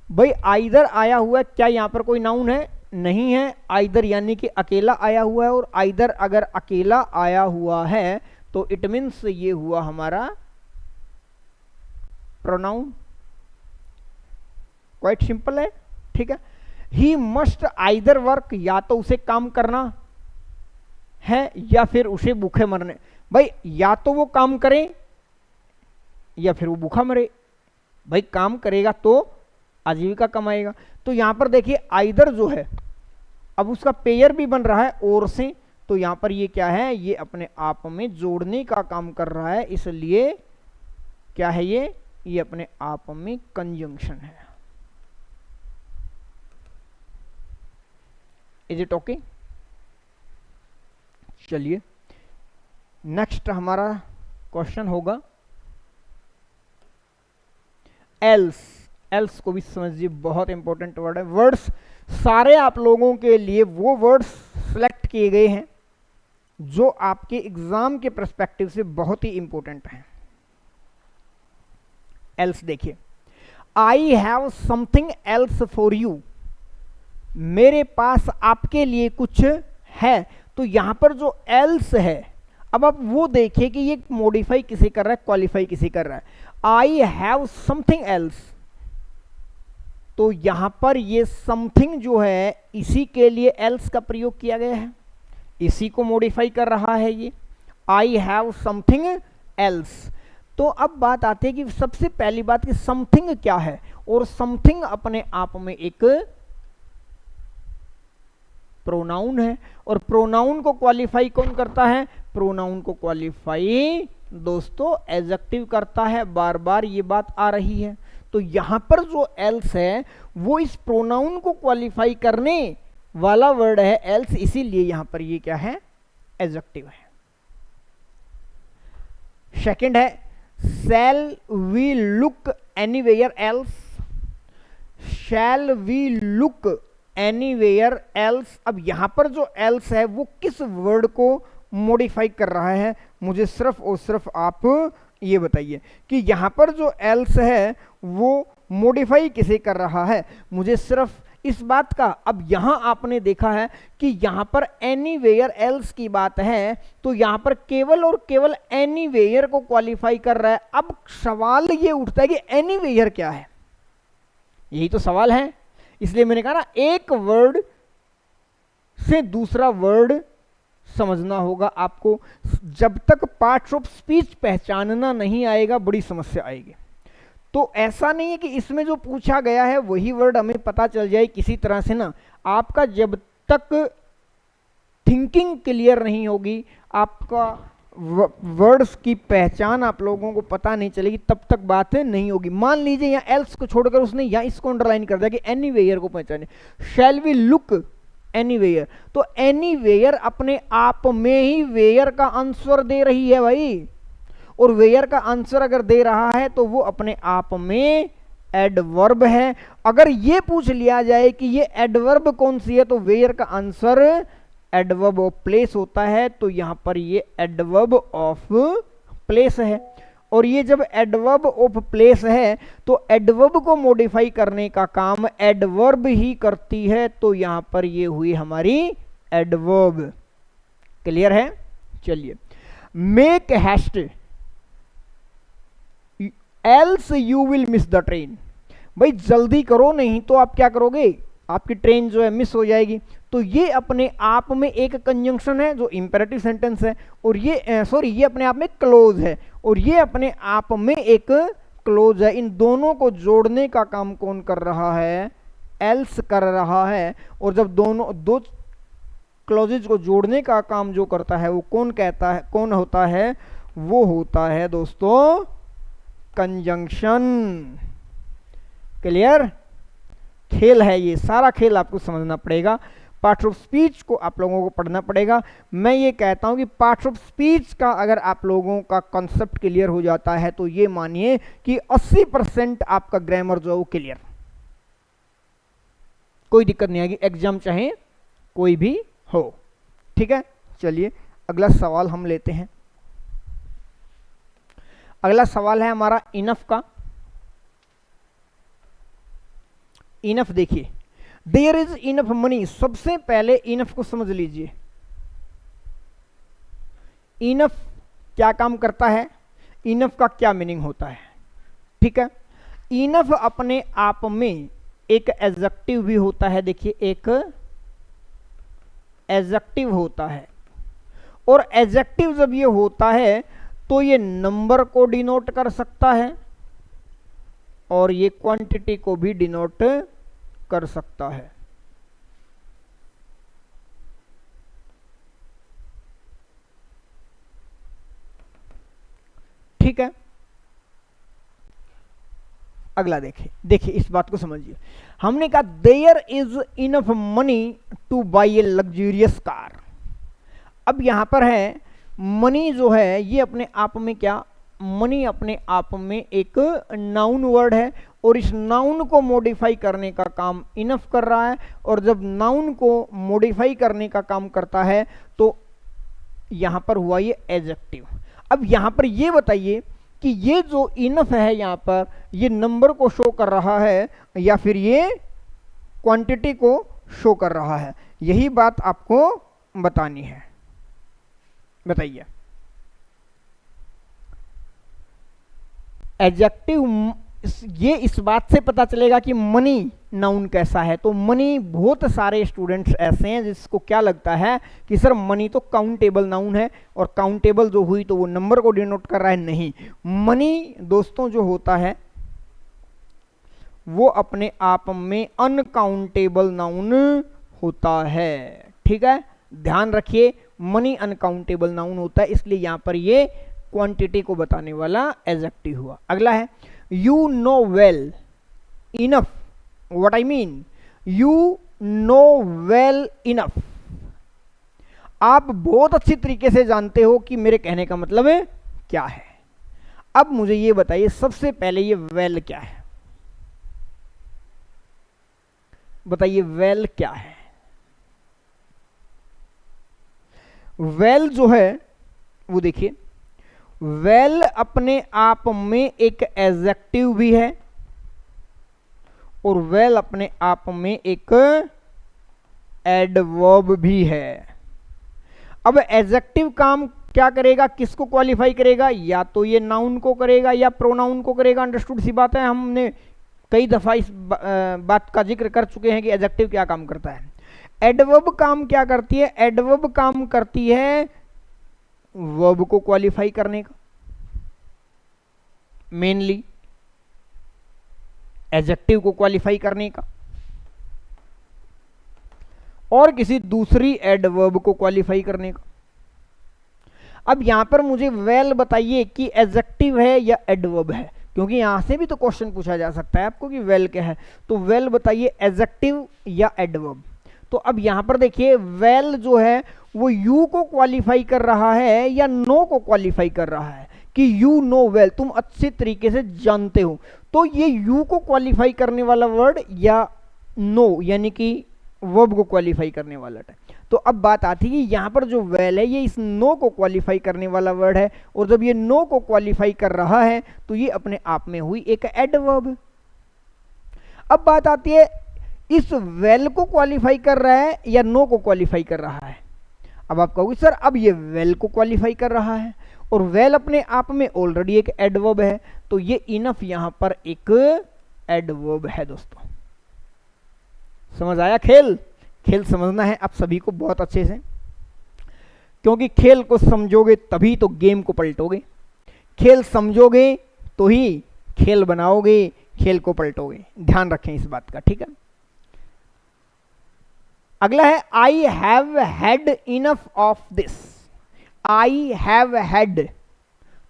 A: भाई आइदर आया हुआ है, क्या यहां पर कोई नाउन है, नहीं है, आइदर यानी कि अकेला आया हुआ है, और आइदर अगर अकेला आया हुआ है तो इट मीन्स ये हुआ हमारा प्रोनाउन। क्वाइट सिंपल है, ठीक है। ही मस्ट आइदर वर्क, या तो उसे काम करना है या फिर उसे भूखे मरने, भाई या तो वो काम करे या फिर वो भूखा मरे। भाई काम करेगा तो आजीविका कमाएगा। तो यहां पर देखिए आइदर जो है, अब उसका पेयर भी बन रहा है और से, तो यहां पर ये क्या है, ये अपने आप में जोड़ने का काम कर रहा है, इसलिए क्या है ये अपने आप में कंजंक्शन है। Is it okay? चलिए नेक्स्ट हमारा क्वेश्चन होगा एल्स। एल्स को भी समझिए, बहुत इंपॉर्टेंट वर्ड है। वर्ड्स सारे आप लोगों के लिए वो वर्ड्स सिलेक्ट किए गए हैं जो आपके एग्जाम के पर्सपेक्टिव से बहुत ही इंपॉर्टेंट हैं। एल्स देखिए, I have something else for you, मेरे पास आपके लिए कुछ है। तो यहां पर जो एल्स है, अब आप वो देखिए कि ये मॉडिफाई किसे कर रहा है, क्वालिफाई किसे कर रहा है। आई हैव समथिंग एल्स, तो यहां पर ये समथिंग जो है इसी के लिए एल्स का प्रयोग किया गया है, इसी को मॉडिफाई कर रहा है ये, आई हैव समथिंग एल्स। तो अब बात आती है कि सबसे पहली बात कि समथिंग क्या है, और समथिंग अपने आप में एक प्रोनाउन है, और प्रोनाउन को क्वालिफाई कौन करता है, प्रोनाउन को क्वालिफाई दोस्तों एडजेक्टिव करता है। बार बार ये बात आ रही है। तो यहां पर जो एल्स है वो इस प्रोनाउन को क्वालिफाई करने वाला वर्ड है एल्स, इसीलिए यहां पर ये क्या है, एडजेक्टिव है। सेकंड है shall we look anywhere else, shall we look anywhere else. अब यहां पर जो एल्स है वो किस वर्ड को मॉडिफाई कर रहा है, मुझे सिर्फ और सिर्फ आप ये बताइए कि यहां पर जो एल्स है वो मॉडिफाई किसे कर रहा है, मुझे सिर्फ इस बात का। अब यहां आपने देखा है कि यहां पर एनीवेयर एल्स की बात है, तो यहां पर केवल और केवल एनीवेयर को क्वालिफाई कर रहा है। अब सवाल ये उठता है कि एनीवेयर क्या है, यही तो सवाल है। इसलिए मैंने कहा ना, एक वर्ड से दूसरा वर्ड समझना होगा आपको। जब तक पार्ट्स ऑफ स्पीच पहचानना नहीं आएगा बड़ी समस्या आएगी। तो ऐसा नहीं है कि इसमें जो पूछा गया है वही वर्ड हमें पता चल जाए किसी तरह से ना। आपका जब तक थिंकिंग क्लियर नहीं होगी, आपका वर्ड्स की पहचान आप लोगों को पता नहीं चलेगी, तब तक बात नहीं होगी। मान लीजिए यहाँ एल्स को छोड़कर उसने यहाँ इसको अंडरलाइन कर दिया कि एनीवेयर को पहचाने, शैल वी लुक एनीवेयर, तो एनीवेयर अपने आप में ही वेयर का आंसर दे रही है भाई। और वेयर का आंसर अगर दे रहा है तो वो अपने आप में एडवर्ब है। अगर ये पूछ लिया जाए कि ये एडवर्ब कौन सी है तो वेयर का आंसर एडवर्ब ऑफ प्लेस होता है, तो यहां पर ये एडवर्ब ऑफ प्लेस है। और ये जब एडवर्ब ऑफ प्लेस है तो एडवर्ब को मॉडिफाई करने का काम एडवर्ब ही करती है, तो यहां पर ये हुई हमारी एडवर्ब। क्लियर है? चलिए, make heist else you will miss the train. भाई जल्दी करो, नहीं तो आप क्या करोगे, आपकी ट्रेन जो है मिस हो जाएगी। तो ये अपने आप में एक कंजंक्शन है जो इंपेरेटिव सेंटेंस है, और ये ये अपने आप में क्लोज है, और ये अपने आप में एक क्लोज है। इन दोनों को जोड़ने का काम कौन कर रहा है? एल्स कर रहा है। और जब दोनों दो क्लोजेज को जोड़ने का काम जो करता है वो कौन कहता है, कौन होता है? वो होता है दोस्तों कंजंक्शन। क्लियर? खेल है ये, सारा खेल आपको समझना पड़ेगा। पार्ट्स ऑफ स्पीच को आप लोगों को पढ़ना पड़ेगा। मैं ये कहता हूं कि पार्ट्स ऑफ स्पीच का अगर आप लोगों का कॉन्सेप्ट क्लियर हो जाता है तो ये मानिए कि 80% आपका ग्रामर जो है वो क्लियर, कोई दिक्कत नहीं आएगी, एग्जाम चाहे कोई भी हो। ठीक है, चलिए अगला सवाल हम लेते हैं। अगला सवाल है हमारा इनफ का। इनफ देखिए, देयर इज इनफ मनी। सबसे पहले इनफ को समझ लीजिए। इनफ क्या काम करता है, इनफ का क्या मीनिंग होता है। ठीक है, इनफ अपने आप में एक एडजेक्टिव भी होता है। देखिए, एक एडजेक्टिव होता है, और एडजेक्टिव जब ये होता है तो ये नंबर को डिनोट कर सकता है और ये क्वांटिटी को भी डिनोट कर सकता है। ठीक है, अगला देखिए इस बात को समझिए। हमने कहा there is enough money to buy a luxurious car. अब यहां पर है मनी जो है ये अपने आप में क्या, मनी अपने आप में एक नाउन वर्ड है, और इस नाउन को मॉडिफाई करने का काम इनफ कर रहा है। और जब नाउन को मॉडिफाई करने का काम करता है तो यहां पर हुआ ये एडजेक्टिव। अब यहां पर ये बताइए कि ये जो इनफ है यहां पर ये नंबर को शो कर रहा है या फिर ये क्वांटिटी को शो कर रहा है, यही बात आपको बतानी है। बताइए, एडजेक्टिव ये इस बात से पता चलेगा कि मनी नाउन कैसा है। तो मनी, बहुत सारे स्टूडेंट्स ऐसे हैं जिसको क्या लगता है कि सर मनी तो काउंटेबल नाउन है, और काउंटेबल जो हुई तो वो नंबर को डिनोट कर रहा है। नहीं, मनी दोस्तों जो होता है वो अपने आप में अनकाउंटेबल नाउन होता है। ठीक है, ध्यान रखिए, मनी अनकाउंटेबल नाउन होता है, इसलिए यहां पर ये क्वांटिटी को बताने वाला एडजेक्टिव हुआ। अगला है you know well enough what I mean. You know well enough, आप बहुत अच्छी तरीके से जानते हो कि मेरे कहने का मतलब है क्या है। अब मुझे ये बताइए सबसे पहले ये वेल क्या है, बताइए वेल क्या है। वेल जो है वो देखिए, वेल अपने आप में एक एडजेक्टिव भी है और वेल अपने आप में एक एडवर्ब भी है। अब एडजेक्टिव काम क्या करेगा, किसको क्वालिफाई करेगा, या तो ये नाउन को करेगा या प्रोनाउन को करेगा। अंडरस्टूड सी बात है, हमने कई दफा इस बात का जिक्र कर चुके हैं कि एडजेक्टिव क्या काम करता है। एडवर्ब काम क्या करती है, एडवर्ब काम करती है वर्ब को क्वालिफाई करने का, मेनली एडजेक्टिव को क्वालिफाई करने का, और किसी दूसरी एडवर्ब को क्वालिफाई करने का। अब यहां पर मुझे वेल बताइए कि एडजेक्टिव है या एडवर्ब है, क्योंकि यहां से भी तो क्वेश्चन पूछा जा सकता है आपको कि वेल क्या है। तो वेल बताइए एडजेक्टिव या एडवर्ब। तो अब यहां पर देखिए वेल जो है वो यू को क्वालिफाई कर रहा है या नो को क्वालिफाई कर रहा है। कि यू नो वेल, तुम अच्छे तरीके से जानते हो, तो ये यू को क्वालिफाई करने वाला वर्ड या नो यानी कि वर्ब को क्वालिफाई करने वाला है। तो अब बात आती है कि यहां पर जो वेल है ये इस नो को क्वालिफाई करने वाला वर्ड है, और जब ये नो को क्वालिफाई कर रहा है तो ये अपने आप में हुई एक एडवर्ब। अब बात आती है इस वेल को क्वालिफाई कर रहा है या नो को क्वालिफाई कर रहा है। अब आप कहोगे सर अब ये वेल को क्वालिफाई कर रहा है, और वेल अपने आप में ऑलरेडी एक एडवर्ब है, तो ये इनफ यहां पर एक एडवर्ब है। दोस्तों समझ आया? खेल खेल समझना है आप सभी को बहुत अच्छे से, क्योंकि खेल को समझोगे तभी तो गेम को पलटोगे, खेल समझोगे तो ही खेल बनाओगे, खेल को पलटोगे। ध्यान रखें इस बात का, ठीक है। अगला है I have had enough of this. I have had,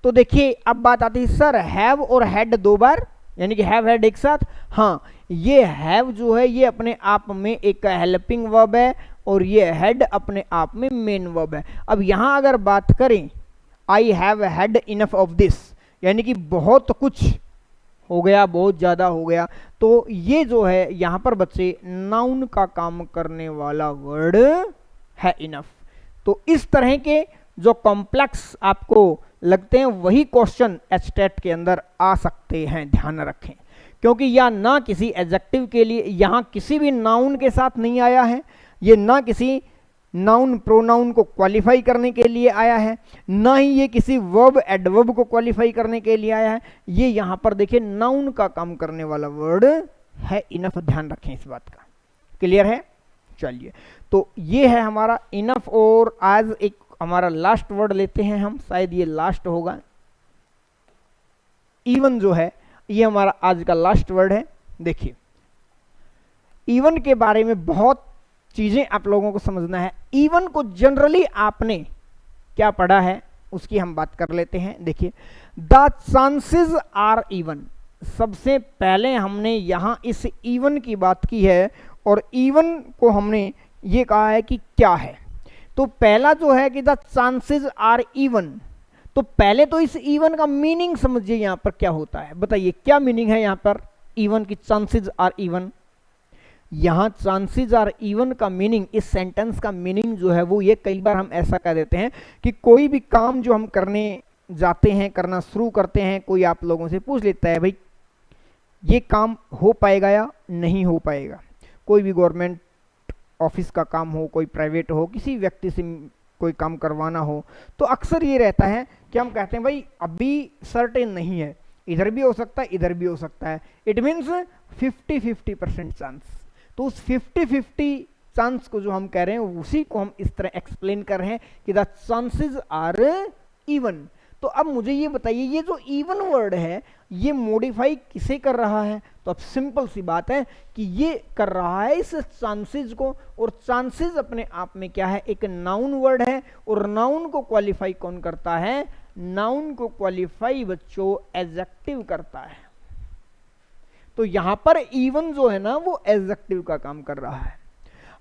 A: तो देखिए अब बात आती है सर हैव और हैड दो बार, यानी कि हैव हैड एक साथ। हाँ, ये हैव जो है ये अपने आप में एक हेल्पिंग वर्ब है, और ये हैड अपने आप में मेन वर्ब है। अब यहां अगर बात करें I have had enough of this, यानी कि बहुत कुछ हो गया, बहुत ज़्यादा हो गया, तो ये जो है यहाँ पर बच्चे नाउन का काम करने वाला वर्ड है इनफ। तो इस तरह के जो कॉम्प्लेक्स आपको लगते हैं वही क्वेश्चन एचटेट के अंदर आ सकते हैं, ध्यान रखें, क्योंकि यह ना किसी एडजेक्टिव के लिए, यहाँ किसी भी नाउन के साथ नहीं आया है, ये ना किसी नाउन प्रोनाउन को क्वालिफाई करने के लिए आया है, ना ही ये किसी वर्ब एडवर्ब को क्वालिफाई करने के लिए आया है। ये यहाँ पर देखिए नाउन का काम करने वाला वर्ड है इनफ। ध्यान रखें इस बात का। क्लियर है? चलिए, तो ये है हमारा इनफ, और आज एक हमारा लास्ट वर्ड लेते हैं हम, शायद ये लास्ट होगा। इवन जो है ये हमारा आज का लास्ट वर्ड है। देखिए इवन के बारे में बहुत चीजें आप लोगों को समझना है। इवन को जनरली आपने क्या पढ़ा है उसकी हम बात कर लेते हैं। देखिए द चांसेस आर इवन, सबसे पहले हमने यहां इस इवन की बात की है, और इवन को हमने ये कहा है कि क्या है। तो पहला जो है कि द चांसेस आर इवन, तो पहले तो इस इवन का मीनिंग समझिए यहां पर क्या होता है। बताइए क्या मीनिंग है यहां पर इवन की, चांसेस आर इवन। यहां चांसेस आर इवन का मीनिंग, इस सेंटेंस का मीनिंग जो है वो ये, कई बार हम ऐसा कह देते हैं कि कोई भी काम जो हम करने जाते हैं, करना शुरू करते हैं, कोई आप लोगों से पूछ लेता है भाई ये काम हो पाएगा या नहीं हो पाएगा। कोई भी गवर्नमेंट ऑफिस का काम हो, कोई प्राइवेट हो, किसी व्यक्ति से कोई काम करवाना हो, तो अक्सर ये रहता है कि हम कहते हैं भाई अभी सर्टेन नहीं है, इधर भी हो सकता है, इधर भी हो सकता है। It means 50-50% chance. तो उस 50-50 चांस को जो हम कह रहे हैं उसी को हम इस तरह एक्सप्लेन कर रहे हैं कि द चांसेस आर इवन। तो अब मुझे ये बताइए ये जो इवन वर्ड है ये मॉडिफाई किसे कर रहा है? तो अब सिंपल सी बात है कि ये कर रहा है इस चांसेस को, और चांसेस अपने आप में क्या है? एक नाउन वर्ड है, और नाउन को क्वालिफाई कौन करता है? नाउन को क्वालिफाई बच्चों एडजेक्टिव करता है। तो यहां पर इवन जो है ना वो एडजेक्टिव का काम कर रहा है।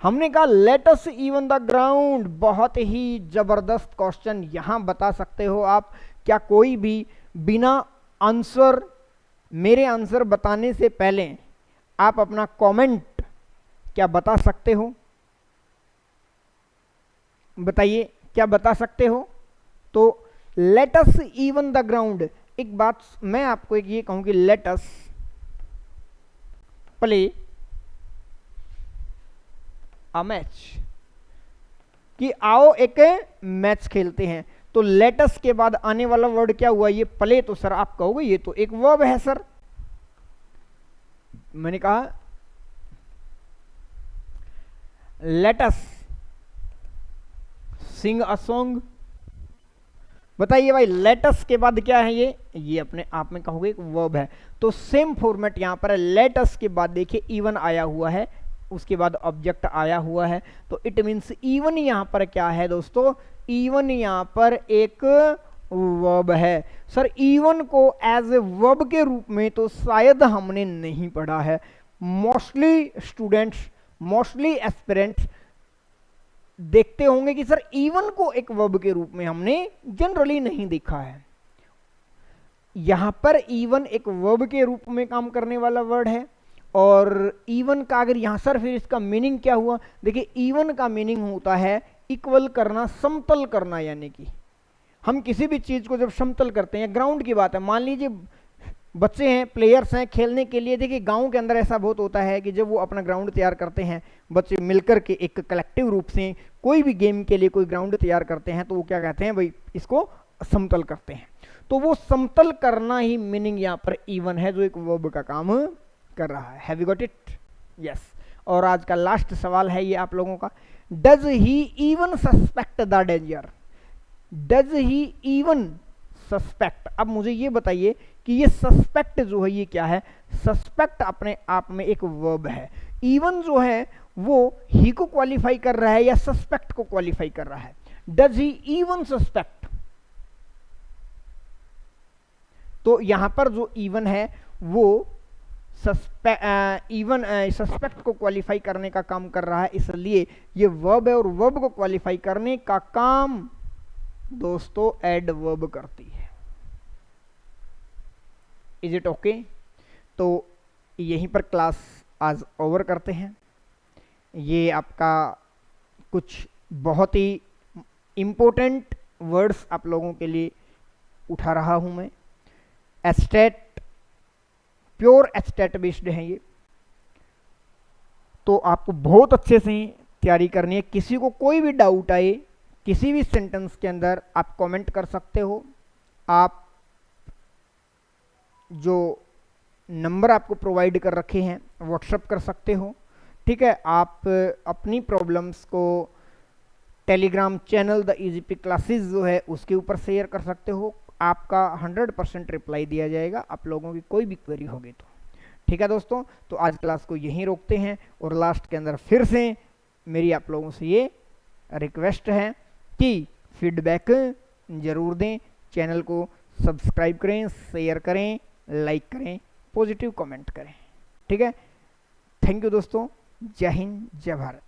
A: हमने कहा let us even the ground, बहुत ही जबरदस्त क्वेश्चन। यहां बता सकते हो आप, क्या कोई भी बिना आंसर, मेरे आंसर बताने से पहले आप अपना कमेंट क्या बता सकते हो? बताइए क्या बता सकते हो? तो let us even the ground, एक बात मैं आपको एक ये कहूं कि let us play a match, कि आओ एक मैच खेलते हैं। तो लेटस के बाद आने वाला वर्ड क्या हुआ? ये प्ले। तो सर आप कहोगे ये तो एक वर्ब है सर। मैंने कहा लेटस सिंग अ सॉन्ग। बताइए भाई लेटस के बाद क्या है? ये अपने आप में कहोगे एक वर्ब है। तो सेम फॉर्मेट यहां पर है। लेटस के बाद देखिए इवन आया हुआ है, उसके बाद ऑब्जेक्ट आया हुआ है, तो इट मीन्स इवन यहां पर क्या है दोस्तों? इवन यहां पर एक वर्ब है। सर इवन को एज ए वर्ब के रूप में तो शायद हमने नहीं पढ़ा है। मोस्टली स्टूडेंट्स, मोस्टली एस्पिरेंट्स देखते होंगे कि सर इवन को एक वर्ब के रूप में हमने जनरली नहीं देखा है। यहां पर इवन एक वर्ब के रूप में काम करने वाला वर्ड है, और इवन का अगर यहां सर फिर इसका मीनिंग क्या हुआ, देखिए इवन का मीनिंग होता है इक्वल करना, समतल करना, यानी कि हम किसी भी चीज को जब समतल करते हैं, ग्राउंड की बात है, मान लीजिए बच्चे हैं, प्लेयर्स हैं, खेलने के लिए, देखिए गांव के अंदर ऐसा बहुत होता है कि जब वो अपना ग्राउंड तैयार करते हैं, बच्चे मिलकर के एक कलेक्टिव रूप से कोई भी गेम के लिए कोई ग्राउंड तैयार करते हैं, तो वो क्या कहते हैं भाई, इसको समतल करते हैं। तो वो समतल करना ही मीनिंग यहाँ पर इवन है, जो एक वर्ब का काम कर रहा है। Have you got it? Yes. और आज का लास्ट सवाल है ये आप लोगों का, does he even suspect the danger? Does he even suspect, अब मुझे ये बताइए कि ये सस्पेक्ट जो है ये क्या है? सस्पेक्ट अपने आप में एक वर्ब है, इवन जो है वो ही को क्वालिफाई कर रहा है या सस्पेक्ट को क्वालिफाई कर रहा है? डज ही इवन सस्पेक्ट, तो यहां पर जो इवन है वो सस्पेक्ट को क्वालिफाई करने का काम कर रहा है, इसलिए ये वर्ब है, और वर्ब को क्वालिफाई करने का काम दोस्तों एडवर्ब करती है। Is it okay? तो यहीं पर क्लास आज ओवर करते हैं। ये आपका कुछ बहुत ही इंपॉर्टेंट वर्ड्स आप लोगों के लिए उठा रहा हूं मैं। एस्टेट, प्योर एस्टेट बेस्ड है ये, तो आपको बहुत अच्छे से तैयारी करनी है। किसी को कोई भी डाउट आए किसी भी सेंटेंस के अंदर, आप कमेंट कर सकते हो, आप जो नंबर आपको प्रोवाइड कर रखे हैं व्हाट्सएप कर सकते हो, ठीक है। आप अपनी प्रॉब्लम्स को Telegram channel the EGP classes जो है उसके ऊपर शेयर कर सकते हो, आपका 100% रिप्लाई दिया जाएगा, आप लोगों की कोई भी क्वेरी होगी तो, ठीक है दोस्तों। तो आज क्लास को यहीं रोकते हैं, और लास्ट के अंदर फिर से मेरी आप लोगों से ये रिक्वेस्ट है कि फीडबैक जरूर दें, चैनल को सब्सक्राइब करें, शेयर करें, लाइक करें, पॉजिटिव कमेंट करें, ठीक है। थैंक यू दोस्तों, जय हिंद, जय भारत।